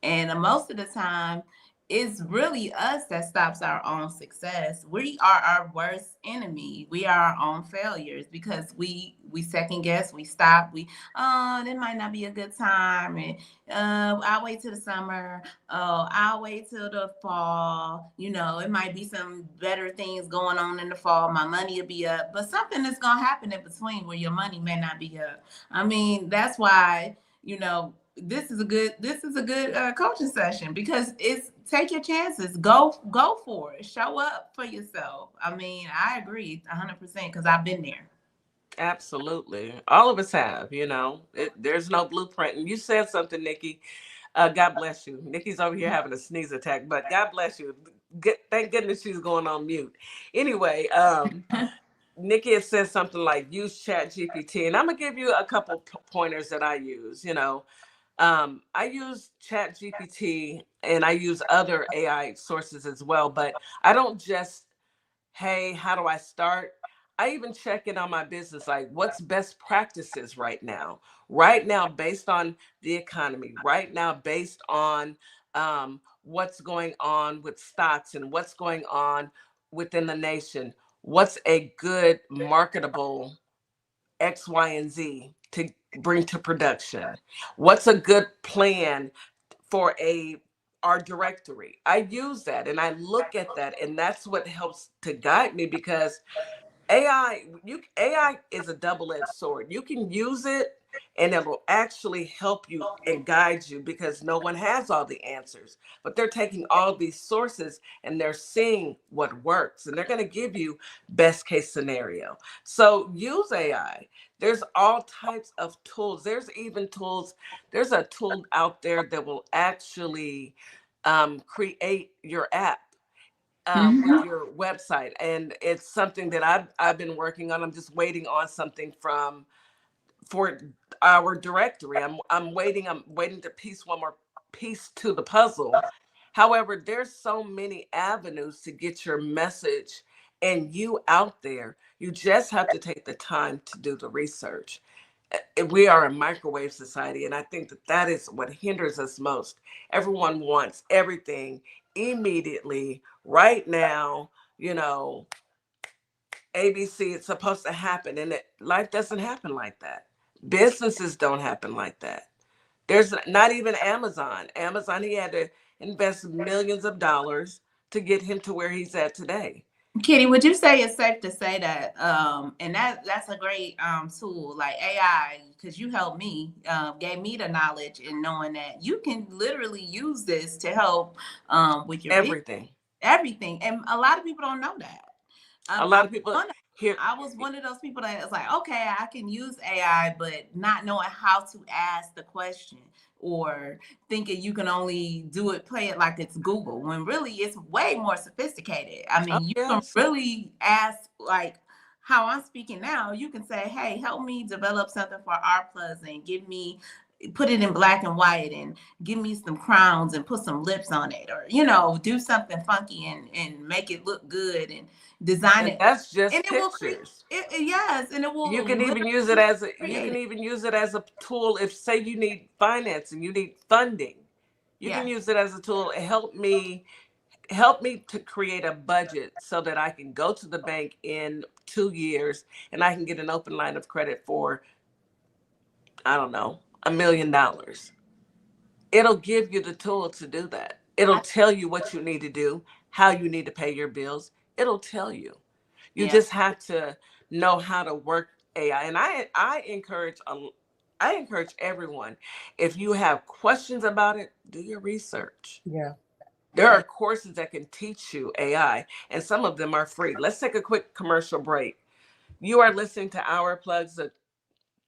And most of the time, it's really us that stops our own success. We are our worst enemy. We are our own failures, because we second guess, we stop, it might not be a good time, and I'll wait till the summer, I'll wait till the fall, it might be some better things going on in the fall, my money will be up, but something is gonna happen in between where your money may not be up. I mean, that's why, this is a good coaching session, because it's take your chances, go for it, show up for yourself. I mean, I agree 100%, because I've been there. Absolutely, all of us have. There's no blueprint. And you said something, Nikki. God bless you. Nikki's over here having a sneeze attack, but God bless you. Thank goodness she's going on mute. Anyway, Nikki has said something like use Chat GPT, and I'm gonna give you a couple pointers that I use. I use Chat GPT and I use other AI sources as well, but I don't just, hey, how do I start? I even check in on my business, like what's best practices right now, based on the economy, right now, based on what's going on with stocks and what's going on within the nation. What's a good marketable X, Y, and Z to bring to production? What's a good plan for our directory? I use that and I look at that, and that's what helps to guide me, because AI is a double-edged sword. You can use it and it will actually help you and guide you, because no one has all the answers, but they're taking all these sources and they're seeing what works, and they're going to give you best case scenario. So use AI. There's all types of tools. There's a tool out there that will actually create your app with your website, and it's something that I've been working on. I'm just waiting on something for our directory. I'm waiting to piece one more piece to the puzzle. However, there's so many avenues to get your message and you out there. You just have to take the time to do the research. We are a microwave society, and I think that is what hinders us most. Everyone wants everything immediately, right now. ABC, it's supposed to happen, and life doesn't happen like that. Businesses don't happen like that. There's not even Amazon. He had to invest millions of dollars to get him to where he's at today. Kitty, would you say it's safe to say that, and that's a great tool like AI, because you helped me, gave me the knowledge in knowing that you can literally use this to help with your everything. And a lot of people don't know that. A lot of people here. I was one of those people that was like, okay, I can use AI, but not knowing how to ask the question, or thinking you can only play it like it's Google, when really it's way more sophisticated. I mean, you can really ask, like how I'm speaking now, you can say, hey, help me develop something for our plugs and put it in black and white and give me some crowns and put some lips on it, or do something funky and make it look good and design it. That's just and pictures. Yes, and it will. You can even use it as a tool. If say you need financing, you need funding, you can use it as a tool. Help me to create a budget so that I can go to the bank in 2 years and I can get an open line of credit for, I don't know, $1 million. It'll give you the tool to do that. It'll tell you what you need to do, how you need to pay your bills. It'll tell you. You just have to know how to work AI. And I encourage everyone, if you have questions about it, do your research. Yeah. There are courses that can teach you AI, and some of them are free. Let's take a quick commercial break. You are listening to Our Plugs, the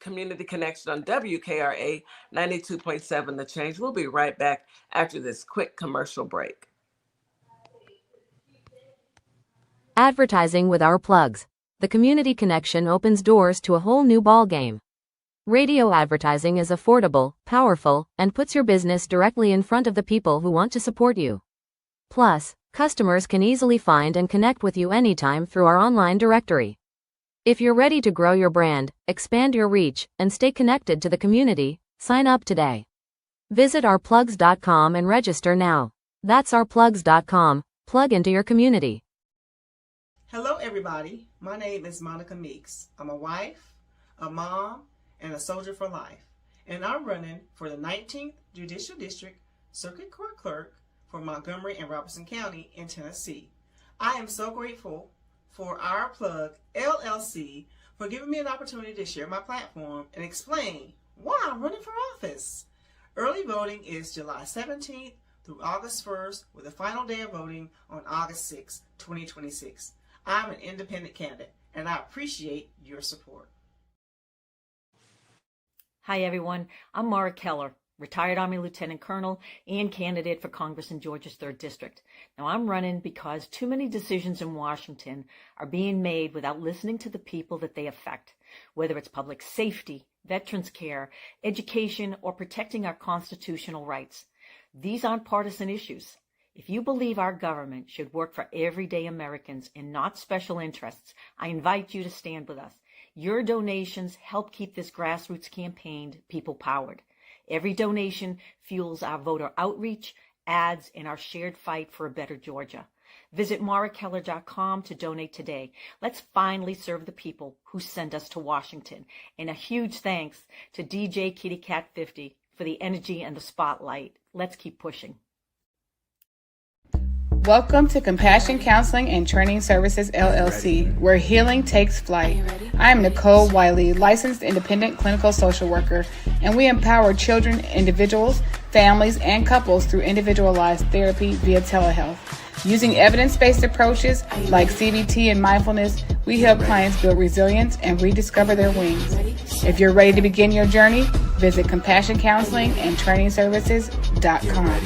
Community Connection on WKRA 92.7 The Change. We'll be right back after this quick commercial break. Advertising with Our Plugs. The community connection opens doors to a whole new ballgame. Radio advertising is affordable, powerful, and puts your business directly in front of the people who want to support you. Plus, customers can easily find and connect with you anytime through our online directory. If you're ready to grow your brand, expand your reach, and stay connected to the community, sign up today. Visit ourplugs.com and register now. That's ourplugs.com. Plug into your community. Hello everybody, my name is Monica Meeks. I'm a wife, a mom, and a soldier for life. And I'm running for the 19th Judicial District Circuit Court Clerk for Montgomery and Robertson County in Tennessee. I am so grateful for Our Plug LLC for giving me an opportunity to share my platform and explain why I'm running for office. Early voting is July 17th through August 1st, with the final day of voting on August 6, 2026. I'm an independent candidate, and I appreciate your support. Hi, everyone. I'm Mara Keller. retired Army Lieutenant Colonel and candidate for Congress in Georgia's 3rd District. Now, I'm running because too many decisions in Washington are being made without listening to the people that they affect, whether it's public safety, veterans care, education, or protecting our constitutional rights. These aren't partisan issues. If you believe our government should work for everyday Americans and not special interests, I invite you to stand with us. Your donations help keep this grassroots campaign people-powered. Every donation fuels our voter outreach, ads, and our shared fight for a better Georgia. Visit maurakeller.com to donate today. Let's finally serve the people who send us to Washington. And a huge thanks to DJ Kitty Cat 50 for the energy and the spotlight. Let's keep pushing. Welcome to Compassion Counseling and Training Services, LLC, where healing takes flight. I am Nicole Wiley, licensed independent clinical social worker, and we empower children, individuals, families, and couples through individualized therapy via telehealth. Using evidence-based approaches like CBT and mindfulness, we help clients build resilience and rediscover their wings. If you're ready to begin your journey, visit CompassionCounselingandTrainingServices.com.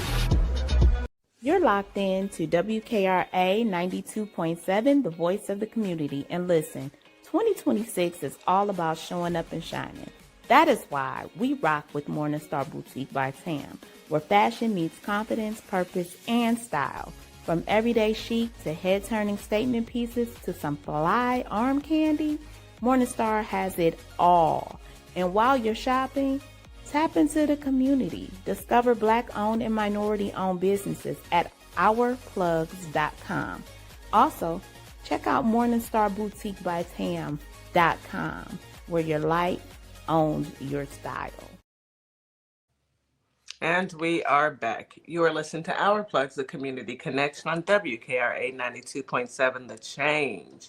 You're locked in to WKRA 92.7, the voice of the community. And listen, 2026 is all about showing up and shining. That is why we rock with Morningstar Boutique by Tam, where fashion meets confidence, purpose, and style. From everyday chic to head-turning statement pieces to some fly arm candy, Morningstar has it all. And while you're shopping, tap into the community. Discover Black-owned and minority-owned businesses at ourplugsllc.com. Also, check out morningstarboutiquebytam.com, where your light owns your style. And we are back. You are listening to Our Plugs, the community connection on WKRA 92.7, The Change.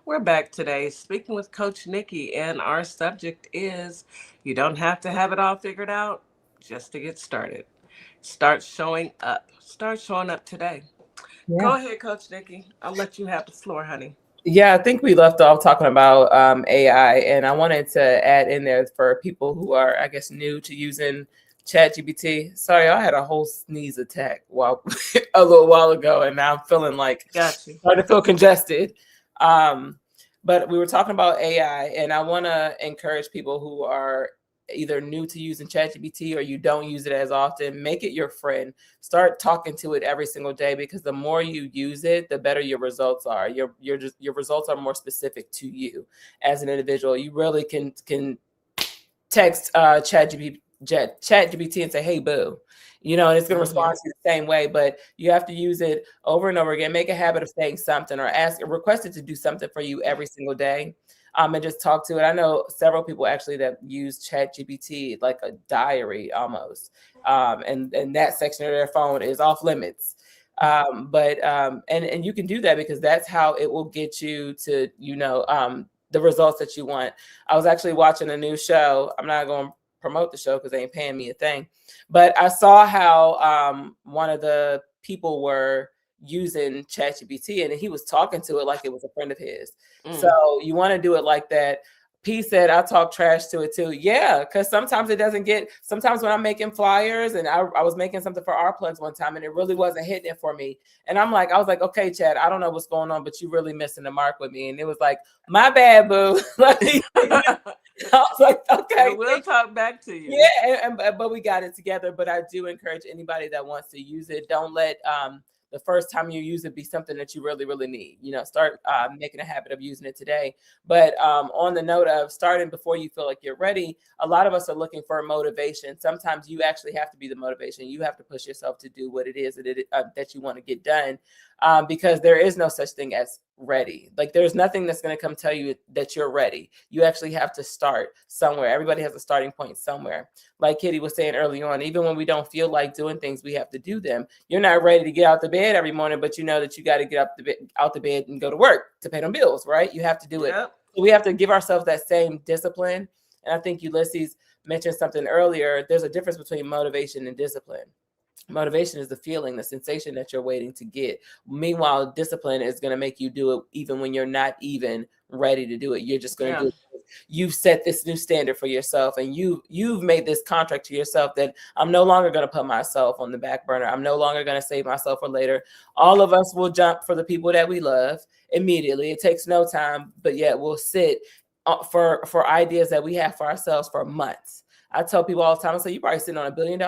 We're back today speaking with Coach Nikki, and our subject is you don't have to have it all figured out just to get started. Start showing up. Start showing up today. Yeah. Go ahead, Coach Nikki. I'll let you have the floor, honey. Yeah, I think we left off talking about AI, and I wanted to add in there for people who are, I guess, new to using ChatGPT. Sorry, I had a whole sneeze attack a little while ago, and now I'm feeling like starting to feel congested. But we were talking about AI, and I want to encourage people who are either new to using ChatGPT or you don't use it as often, make it your friend. Start talking to it every single day, because the more you use it, the better your results are. Your results are more specific to you as an individual. You really can text ChatGPT and say, "Hey, boo," and it's going to respond to you the same way, but you have to use it over and over again. Make a habit of saying something or request it to do something for you every single day, and just talk to it. I know several people actually that use ChatGPT like a diary almost, and that section of their phone is off limits. But you can do that, because that's how it will get you to, the results that you want. I was actually watching a new show. I'm not going to promote the show because they ain't paying me a thing, but I saw how one of the people were using ChatGPT, and he was talking to it like it was a friend of his. So you want to do it like that. P said, I talk trash to it too. Yeah, because sometimes it doesn't sometimes when I'm making flyers, and I was making something for our plugs one time, and it really wasn't hitting it for me. And I was like, okay, Chad, I don't know what's going on, but you really missing the mark with me. And it was like, my bad, boo. I was like, okay, we'll talk back to you. Yeah, but we got it together. But I do encourage anybody that wants to use it, don't let the first time you use it be something that you really, really need. Start making a habit of using it today. But on the note of starting before you feel like you're ready, a lot of us are looking for motivation. Sometimes you actually have to be the motivation. You have to push yourself to do what it is that you want to get done, because there is no such thing as ready. Like, there's nothing that's going to come tell you that you're ready. You actually have to start somewhere. Everybody has a starting point somewhere. Like Kitty was saying early on, even when we don't feel like doing things, we have to do them. You're not ready to get out the bed every morning, but you know that you got to get out the bed and go to work to pay them bills, right? You have to do it. So we have to give ourselves that same discipline. And I think Ulysses mentioned something earlier. There's a difference between motivation and discipline. Motivation is the feeling, the sensation that you're waiting to get. Meanwhile, discipline is going to make you do it even when you're not even ready to do it. You're just going to do it you've set this new standard for yourself, and you've made this contract to yourself that I'm no longer going to put myself on the back burner. I'm no longer going to save myself for later. All of us will jump for the people that we love immediately. It takes no time, but yet we'll sit for ideas that we have for ourselves for months. I tell people all the time, I say, you're probably sitting on $1 billion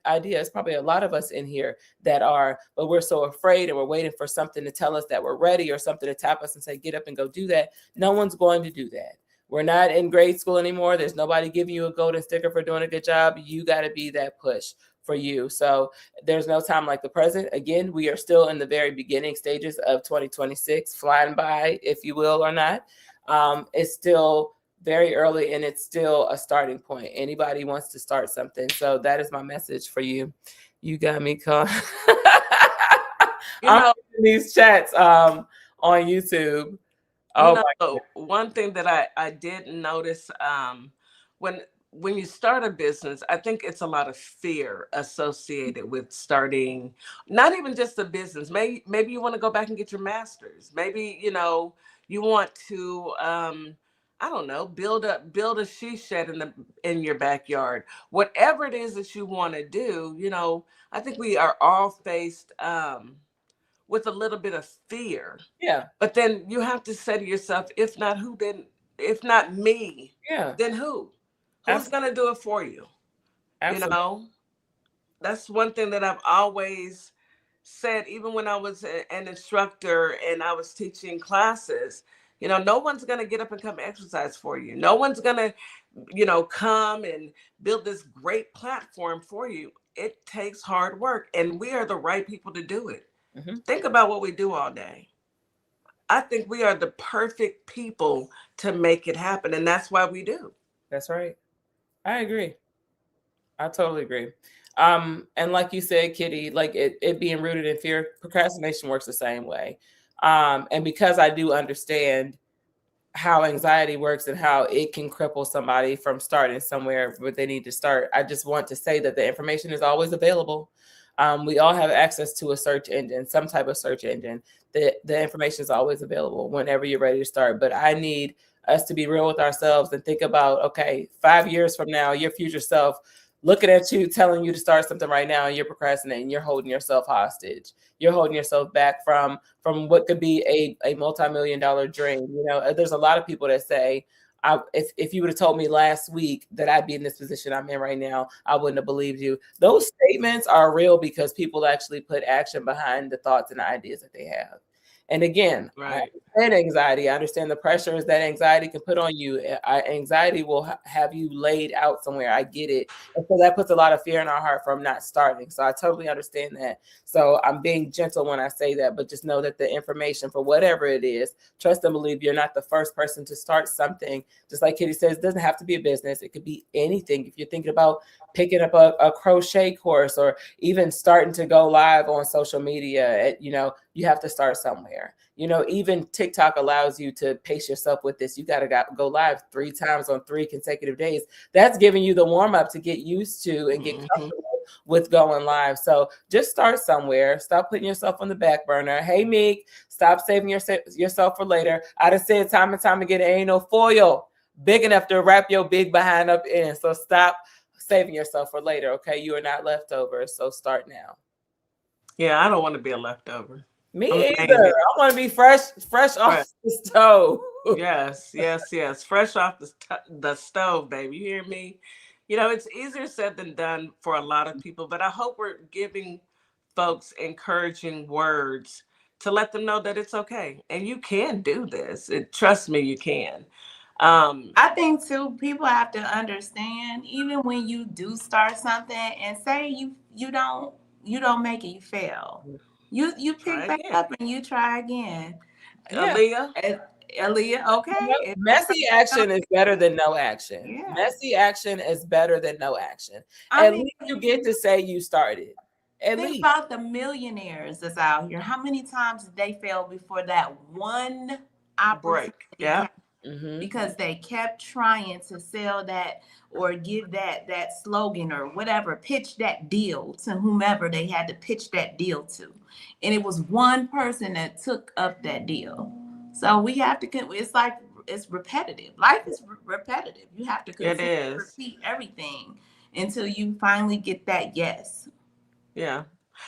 idea. It's probably a lot of us in here that are, but we're so afraid and we're waiting for something to tell us that we're ready, or something to tap us and say, get up and go do that. No one's going to do that. We're not in grade school anymore. There's nobody giving you a golden sticker for doing a good job. You got to be that push for you. So there's no time like the present. Again, we are still in the very beginning stages of 2026, flying by, if you will, or not. It's still very early, and it's still a starting point. Anybody wants to start something. So that is my message for you. You got me caught. I'm in these chats on YouTube. One thing that I did notice when you start a business, I think it's a lot of fear associated with starting, not even just a business. Maybe you want to go back and get your master's. Maybe, you want to, I don't know, build a she shed in your backyard. Whatever it is that you want to do, I think we are all faced with a little bit of fear. Yeah. But then you have to say to yourself, if not who, then if not me, then who? Who's going to do it for you? Absolutely. That's one thing that I've always said, even when I was an instructor and I was teaching classes, no one's going to get up and come exercise for you. No one's going to, come and build this great platform for you. It takes hard work, and we are the right people to do it. Mm-hmm. Think about what we do all day. I think we are the perfect people to make it happen, and that's why we do. That's right. I agree. I totally agree. And like you said, Kitty, like it being rooted in fear, procrastination works the same way. And because I do understand how anxiety works and how it can cripple somebody from starting somewhere where they need to start, I just want to say that the information is always available. We all have access to a search engine, some type of search engine. The information is always available whenever you're ready to start. But I need us to be real with ourselves and think about, okay, 5 years from now, your future self looking at you, telling you to start something right now, and you're procrastinating. You're holding yourself hostage. You're holding yourself back from what could be a multi-million-dollar dream. There's a lot of people that say, if you would have told me last week that I'd be in this position I'm in right now, I wouldn't have believed you. Those statements are real because people actually put action behind the thoughts and the ideas that they have. And again, right. I understand anxiety. I understand the pressures that anxiety can put on you. Anxiety will have you laid out somewhere. I get it. And so that puts a lot of fear in our heart from not starting. So I totally understand that. So I'm being gentle when I say that, but just know that the information for whatever it is, trust and believe you're not the first person to start something. Just like Kitty says, it doesn't have to be a business. It could be anything. If you're thinking about picking up a crochet course or even starting to go live on social media, you have to start somewhere. Even TikTok allows you to pace yourself with this. You got to go live 3 times on 3 consecutive days. That's giving you the warm up to get used to and get comfortable with going live. So just start somewhere. Stop putting yourself on the back burner. Hey, Meek, stop saving yourself for later. I done said time and time again, there ain't no foil big enough to wrap your big behind up in. So stop saving yourself for later. Okay. You are not leftovers. So start now. Yeah. I don't want to be a leftover. Me either. I want to be fresh off the stove. Yes. Fresh off the stove, baby. You hear me? It's easier said than done for a lot of people, but I hope we're giving folks encouraging words to let them know that it's okay. And you can do this. Trust me, you can. I think too, people have to understand, even when you do start something and say you don't make it, you fail. You pick back up and you try again. Aaliyah, okay. Messy action is better than no action. Yeah. Messy action is better than no action. At least you get to say you started. Think about the millionaires that's out here. How many times did they fail before that one opportunity? Yeah. Because they kept trying to sell that or give that slogan or whatever, pitch that deal to whomever they had to pitch that deal to. And it was one person that took up that deal. So we have to, it's like it's repetitive. Life is repetitive. You have to It continue to is. repeat everything until you finally get that yes. Yeah.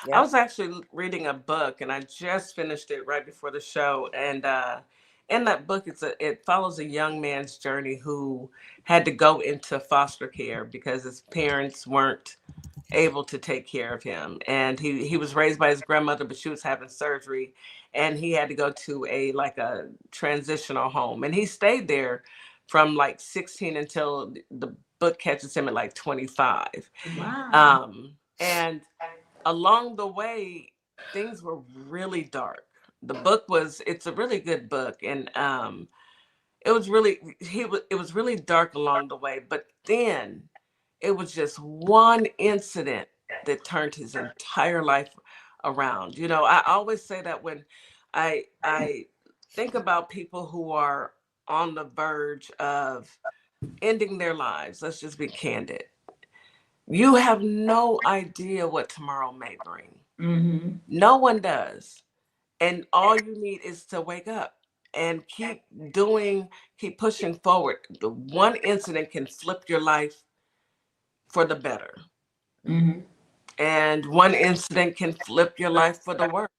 I Yep. was actually reading a book and I just finished it right before the show. And in that book, it follows a young man's journey who had to go into foster care because his parents weren't able to take care of him. And he was raised by his grandmother, but she was having surgery and he had to go to a transitional home. And he stayed there from like 16 until the book catches him at like 25. Wow. And along the way, things were really dark. It's a really good book. And it was really dark along the way, but then it was just one incident that turned his entire life around. You know, I always say that when I think about people who are on the verge of ending their lives, let's just be candid. You have no idea what tomorrow may bring. Mm-hmm. No one does. And all you need is to wake up and keep pushing forward. The one incident can flip your life for the better. Mm-hmm. And one incident can flip your life for the worse.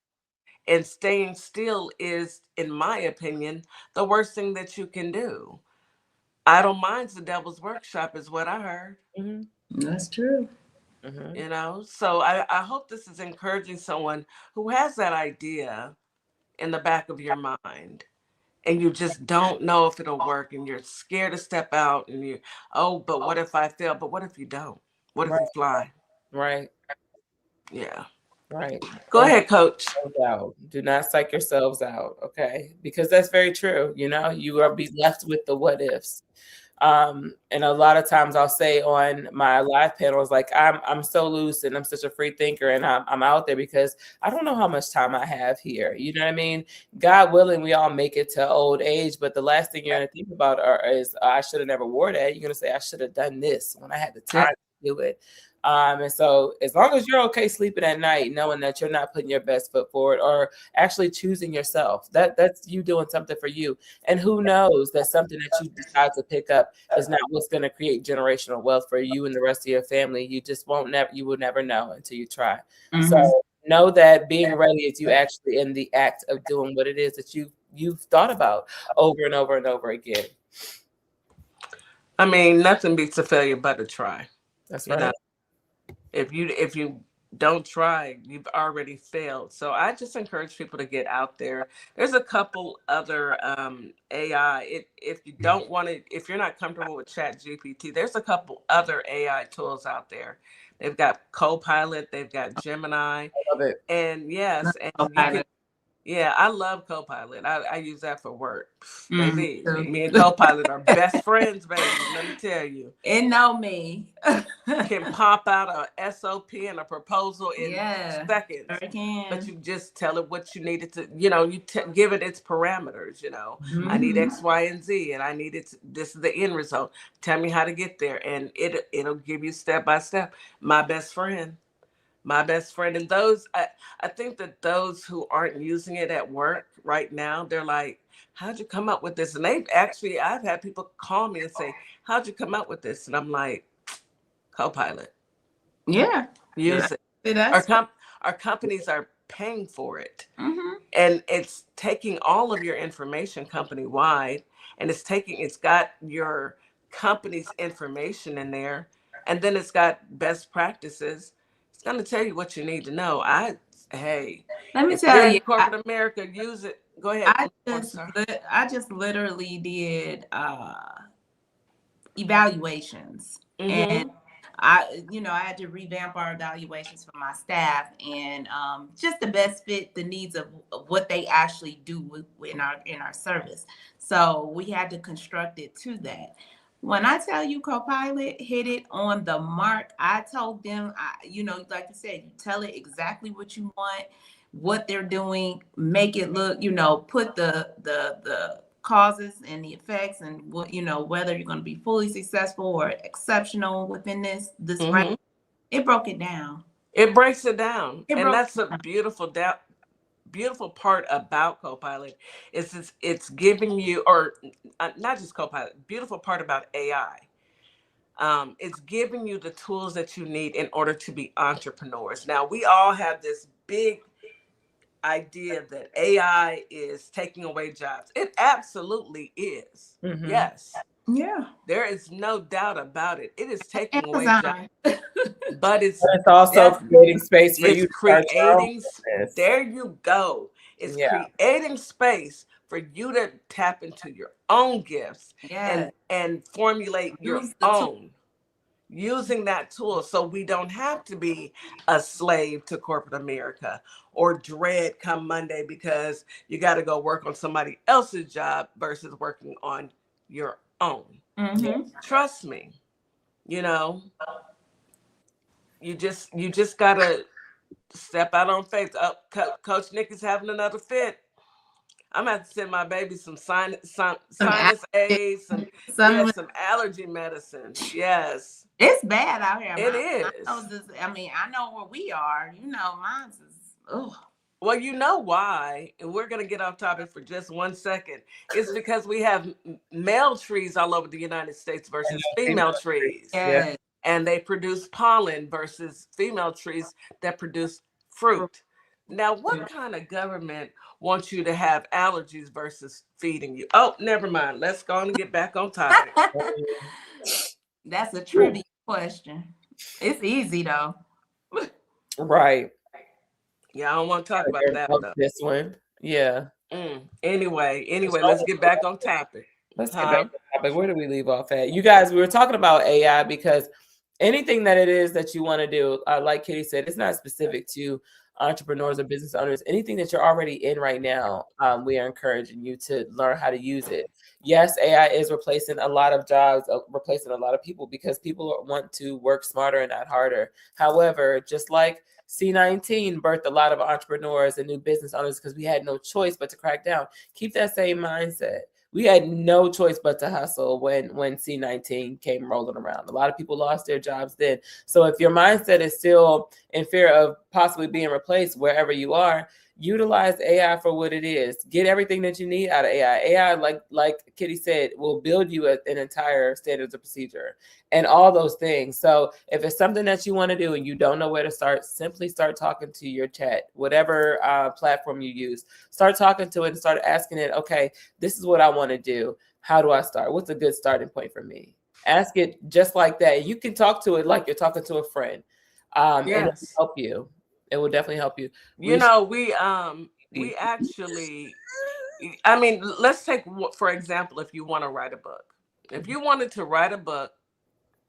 And staying still is, in my opinion, the worst thing that you can do. Idle minds, the devil's workshop, is what I heard. That's true. You know, so I hope this is encouraging someone who has that idea in the back of your mind and you just don't know if it'll work and you're scared to step out and but what if I fail? But what if you don't? What if you fly? Right. Yeah. Right. Go ahead, coach. Out. Do not psych yourselves out, okay? Because that's very true. You know, you will be left with the what ifs. And a lot of times I'll say on my live panels, like I'm so loose and I'm such a free thinker and I'm out there because I don't know how much time I have here. You know what I mean? God willing, we all make it to old age, but the last thing you're going to think about is I should have never wore that. You're going to say I should have done this when I had the time to do it. And so as long as you're okay sleeping at night, knowing that you're not putting your best foot forward or actually choosing yourself, that's you doing something for you. And who knows that something that you decide to pick up is not what's going to create generational wealth for you and the rest of your family. You will never know until you try. Mm-hmm. So know that being ready is you actually in the act of doing what it is that you've thought about over and over and over again. I mean, nothing beats a failure but a try. That's right. You know? If you don't try, you've already failed. So I just encourage people to get out there. There's a couple other AI. If you don't want to, if you're not comfortable with ChatGPT, there's a couple other AI tools out there. They've got Copilot, they've got Gemini. I love it. And yes, and you can. Yeah, I love Copilot. I use that for work. Baby, me and Copilot are best friends, baby. Let me tell you. It know me. Can pop out a SOP and a proposal in seconds. Sure can. But you just tell it what you needed to, you give it its parameters, I need X, Y, and Z, and I need it. This is the end result. Tell me how to get there. And it'll give you step by step. My best friend. And those, I think that those who aren't using it at work right now, they're like, how'd you come up with this? And I've had people call me and say, how'd you come up with this? And I'm like, Copilot. Yeah. Use it. Our companies are paying for it. Mm-hmm. And it's taking all of your information company wide, and it's got your company's information in there, and then it's got best practices. Going to tell you what you need to know. Let me tell you, corporate America, use it. Go ahead. I just literally did evaluations, and I had to revamp our evaluations for my staff, and just the best fit the needs of what they actually do in our service. So we had to construct it to that. When I tell you Copilot hit it on the mark, I told them, like you said, you tell it exactly what you want, what they're doing, make it look, put the causes and the effects and what, whether you're going to be fully successful or exceptional within this right. It broke it down. It breaks it down. That's a beautiful beautiful part about Copilot is it's giving you, or not just Copilot, beautiful part about AI. It's giving you the tools that you need in order to be entrepreneurs. Now, we all have this big idea that AI is taking away jobs. It absolutely is. Mhm. Yes. Yeah. There is no doubt about it. It is taking away Amazon. jobs, but It's also creating space for it's you to start your own creating. business. There you go. It's Yeah. creating space for you to tap into your own gifts Yes. and formulate your Use the tool. own, using that tool, so we don't have to be a slave to corporate America or dread come Monday because you got to go work on somebody else's job versus working on your own. Mm-hmm. Trust me, you know, you just gotta step out on faith. Oh, Coach Nikki's having another fit. I'm gonna have to send my baby some sinus aids, some allergy medicine. Yes, it's bad out here. it is. I know where we are. You know, mine's is. Oh. Well, you know why, and we're gonna get off topic for just 1 second. It's because we have male trees all over the United States versus female trees. Yes. And they produce pollen versus female trees that produce fruit. Now, what kind of government wants you to have allergies versus feeding you? Oh, never mind. Let's go on and get back on topic. That's a trivia question. It's easy though. Right. Yeah, I don't want to talk about that though. This one. Yeah. Anyway, let's get back on topic. Let's get back on topic. Where do we leave off at? You guys, we were talking about AI because anything that it is that you want to do, like Kitty said, it's not specific to entrepreneurs or business owners. Anything that you're already in right now, we are encouraging you to learn how to use it. Yes, AI is replacing a lot of jobs, replacing a lot of people because people want to work smarter and not harder. However, just like C19 birthed a lot of entrepreneurs and new business owners because we had no choice but to crack down. Keep that same mindset. We had no choice but to hustle when C19 came rolling around. A lot of people lost their jobs then. So if your mindset is still in fear of possibly being replaced wherever you are, utilize AI for what it is. Get everything that you need out of AI. AI, like Kitty said, will build you an entire standards of procedure and all those things. So if it's something that you want to do and you don't know where to start, simply start talking to your chat, whatever platform you use. Start talking to it and start asking it, okay, this is what I want to do. How do I start? What's a good starting point for me? Ask it just like that. You can talk to it like you're talking to a friend. And it will help you. It will definitely help you. You know, we actually, I mean, let's take, for example, if you want to write a book. If you wanted to write a book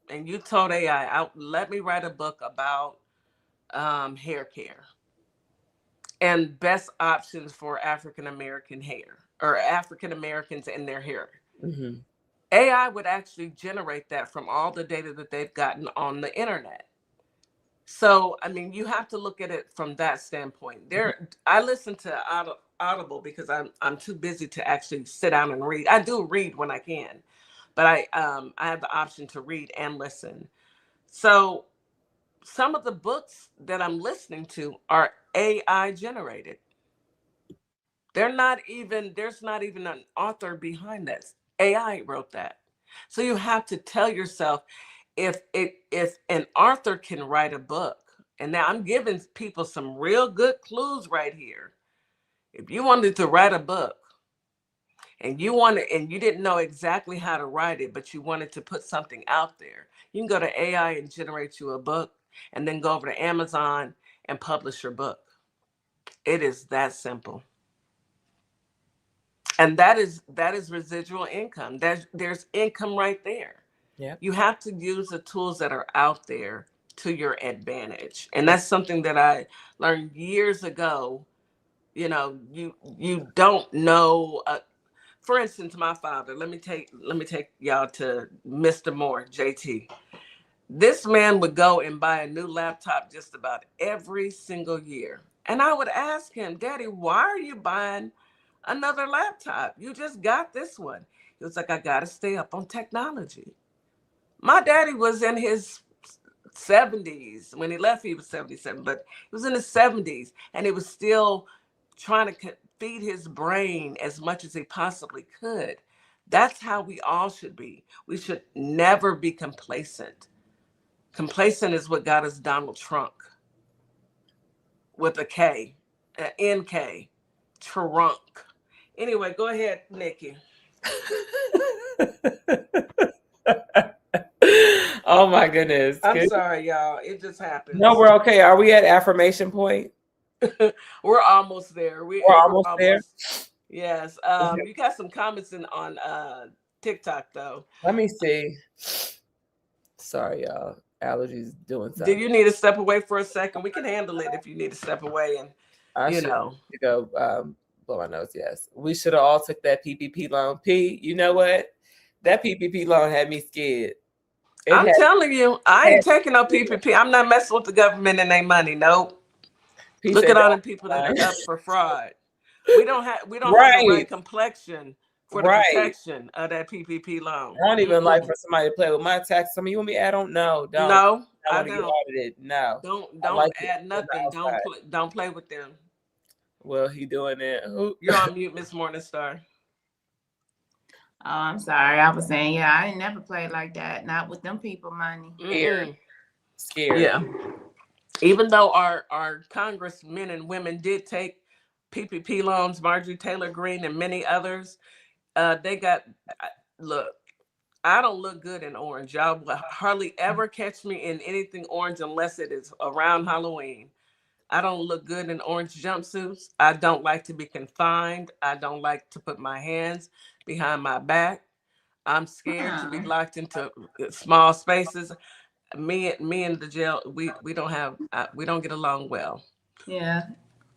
and you told AI, let me write a book about hair care and best options for African-American hair or African-Americans and their hair. Mm-hmm. AI would actually generate that from all the data that they've gotten on the internet. So, I mean, you have to look at it from that standpoint. I listen to Audible because I'm too busy to actually sit down and read. I do read when I can, but I have the option to read and listen. So some of the books that I'm listening to are AI generated. There's not even an author behind this. AI wrote that. So you have to tell yourself, if an author can write a book, and now I'm giving people some real good clues right here. If you wanted to write a book and you didn't know exactly how to write it, but you wanted to put something out there, you can go to AI and generate you a book and then go over to Amazon and publish your book. It is that simple. And that is residual income. There's income right there. Yeah. You have to use the tools that are out there to your advantage. And that's something that I learned years ago. You know, you don't know. For instance, my father, let me take y'all to Mr. Moore, JT. This man would go and buy a new laptop just about every single year. And I would ask him, Daddy, why are you buying another laptop? You just got this one. He was like, I got to stay up on technology. My daddy was in his 70s. When he left, he was 77, but he was in his 70s and he was still trying to feed his brain as much as he possibly could. That's how we all should be. We should never be complacent. Complacent is what got us Donald Trump with a K, an NK, trunk. Anyway, go ahead, Nikki. Oh my goodness. I'm sorry, y'all. It just happened. No, we're okay. Are we at affirmation point? We're almost there. We're almost there. Yes. You got some comments on TikTok though. Let me see. Sorry, y'all. Allergies doing something. Do you need to step away for a second? We can handle it if you need to step away and to go blow my nose. Yes. We should have all took that PPP loan. You know what? That PPP loan had me scared. I'm telling you, I ain't taking no PPP. I'm not messing with the government and their money. Nope. Look at all the people that are up for fraud. We don't have the right complexion for the protection of that PPP loan. I don't even like for somebody to play with my tax. I mean, you want me? I don't know. No, I don't. No. Don't add nothing. Don't play with them. Well, he doing it. You're on mute, Miss Morningstar. Oh, I'm sorry. I was saying, yeah, I ain't never played like that. Not with them people money. Scared. Yeah. Even though our congressmen and women did take PPP loans, Marjorie Taylor Greene and many others, they got, look, I don't look good in orange. Y'all will hardly ever catch me in anything orange unless it is around Halloween. I don't look good in orange jumpsuits. I don't like to be confined. I don't like to put my hands behind my back. I'm scared to be locked into small spaces. Me and the jail, we don't get along well. Yeah,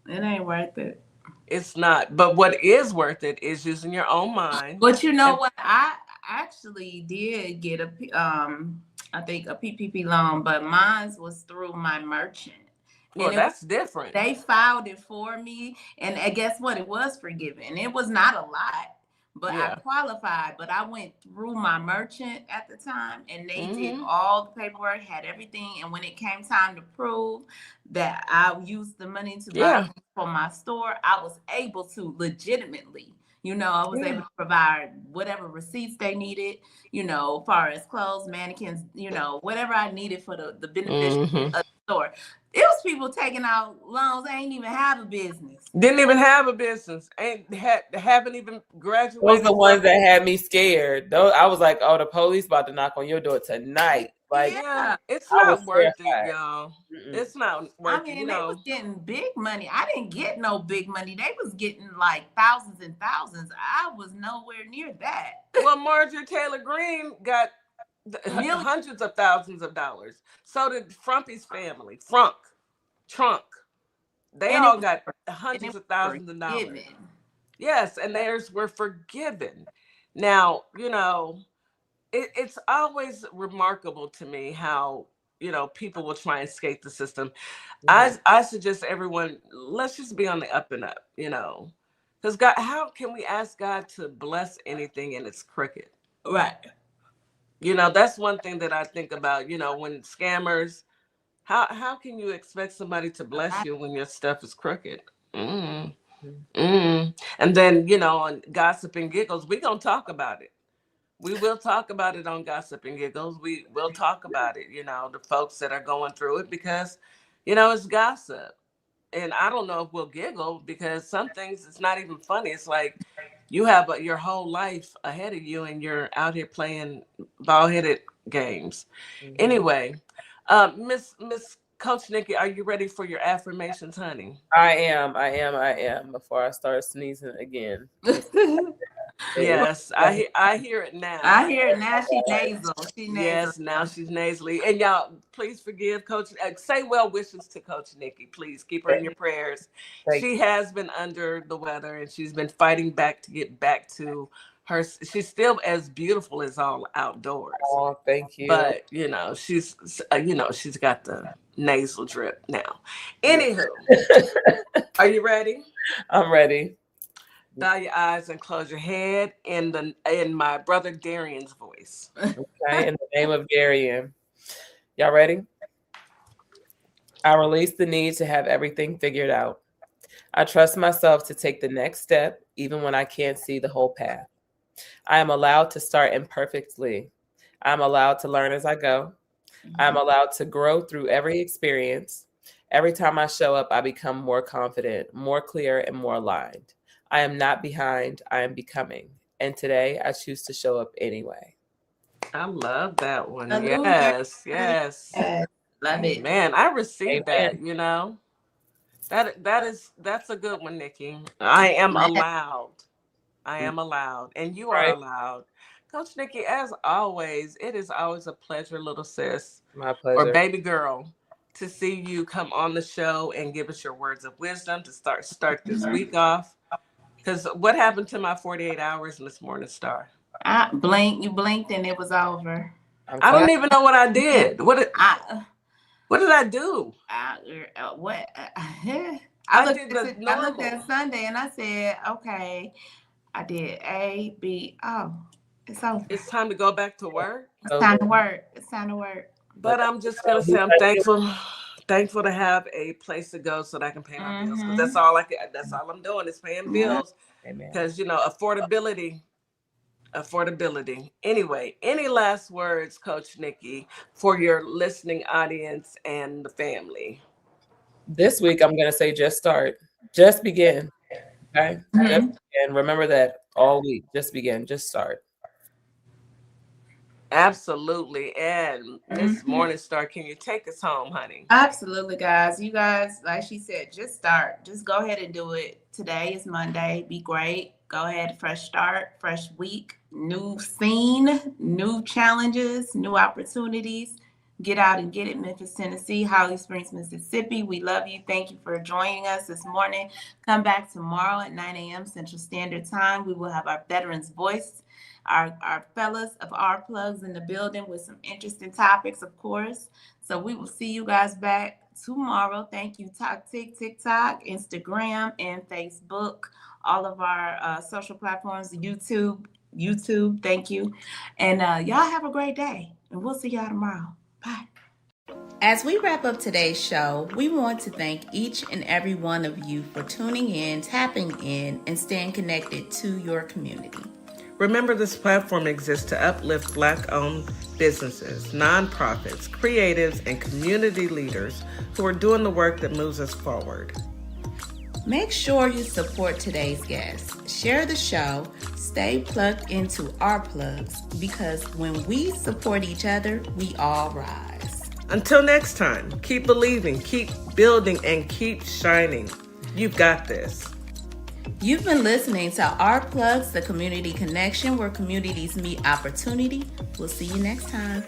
it ain't worth it. It's not. But what is worth it is using your own mind. But you know what? I actually did get I think a PPP loan, but mine was through my merchant. Well, that's different. They filed it for me, and guess what? It was forgiven. It was not a lot, but I qualified. But I went through my merchant at the time, and they did all the paperwork, had everything. And when it came time to prove that I used the money to buy for my store, I was able to legitimately. I was able to provide whatever receipts they needed, as far as clothes, mannequins, whatever I needed for the benefit of the store. It was people taking out loans. They ain't even have a business. Didn't even have a business. Haven't even graduated. Those are the ones that had me scared. I was like, oh, the police about to knock on your door tonight. Like, it's not worth it, y'all. It's not worth it. They was getting big money. I didn't get no big money. They was getting like thousands and thousands. I was nowhere near that. Well, Marjorie Taylor Greene got hundreds of thousands of dollars. So did Frumpy's family. Trunk. They all got hundreds of thousands of dollars. Yes, and theirs were forgiven. Now, it's always remarkable to me how, people will try and skate the system. I suggest everyone, let's just be on the up and up, because God, how can we ask God to bless anything and it's crooked? Right. That's one thing that I think about, when scammers, how can you expect somebody to bless you when your stuff is crooked? And then, on Gossip and Giggles, we're going to talk about it. We will talk about it on Gossip and Giggles. We will talk about it, the folks that are going through it because, it's gossip. And I don't know if we'll giggle because some things it's not even funny. It's like you have your whole life ahead of you and you're out here playing ball-headed games. Anyway, Miss Coach Nikki, are you ready for your affirmations, honey? I am. Before I start sneezing again. Yes, I hear it now. I hear it now. She's nasal. Yes, now she's nasally. And y'all, please forgive Coach. Say well wishes to Coach Nikki. Please keep her in your prayers. She has been under the weather and she's been fighting back to get back to her. She's still as beautiful as all outdoors. Oh, thank you. But she's she's got the nasal drip now. Anywho, are you ready? I'm ready. Bow your eyes and close your head in my brother Darian's voice. Okay, in the name of Darian. Y'all ready? I release the need to have everything figured out. I trust myself to take the next step, even when I can't see the whole path. I am allowed to start imperfectly. I'm allowed to learn as I go. I'm allowed to grow through every experience. Every time I show up, I become more confident, more clear, and more aligned. I am not behind, I am becoming. And today I choose to show up anyway. I love that one. Hallelujah. Yes, yes. Love it. Man, I received Amen. that. That's a good one, Nikki. I am allowed. I am allowed, and you are Right. allowed. Coach Nikki, as always, it is always a pleasure, little sis My or pleasure. baby girl, to see you come on the show and give us your words of wisdom to start this week off. Because what happened to my 48 hours, Miss Morningstar? You blinked and it was over. I don't even know what I did. What did I I do? what? I looked did the at I looked normal. at Sunday and I said, okay, I did A, B. Oh, it's over. It's time to go back to work. It's time to work. It's time to work. But I'm just gonna say I'm thankful to have a place to go so that I can pay my bills. Because that's all that's all I'm doing is paying bills. Amen. Because affordability. Anyway, any last words, Coach Nikki, for your listening audience and the family? This week, I'm going to say just start. Just begin. Okay? Just begin. Remember that all week. Just begin. Just start. Absolutely. And Miss Morningstar, can you take us home, honey? Absolutely, guys. You guys, like she said, just start. Just go ahead and do it. Today is Monday. Be great. Go ahead. Fresh start, fresh week, new scene, new challenges, new opportunities. Get out and get it. Memphis, Tennessee, Holly Springs, Mississippi. We love you. Thank you for joining us this morning. Come back tomorrow at 9 a.m. Central Standard Time. We will have our Veterans Voice, our fellas of our plugs in the building with some interesting topics, of course. So we will see you guys back tomorrow. Thank you, TikTok, Instagram, and Facebook. All of our social platforms, YouTube. Thank you. And y'all have a great day. And we'll see y'all tomorrow. Bye. As we wrap up today's show, we want to thank each and every one of you for tuning in, tapping in, and staying connected to your community. Remember, this platform exists to uplift Black-owned businesses, nonprofits, creatives, and community leaders who are doing the work that moves us forward. Make sure you support today's guests. Share the show. Stay plugged into our plugs, because when we support each other, we all rise. Until next time, keep believing, keep building, and keep shining. You've got this. You've been listening to Our Plugs, the community connection where communities meet opportunity. We'll see you next time.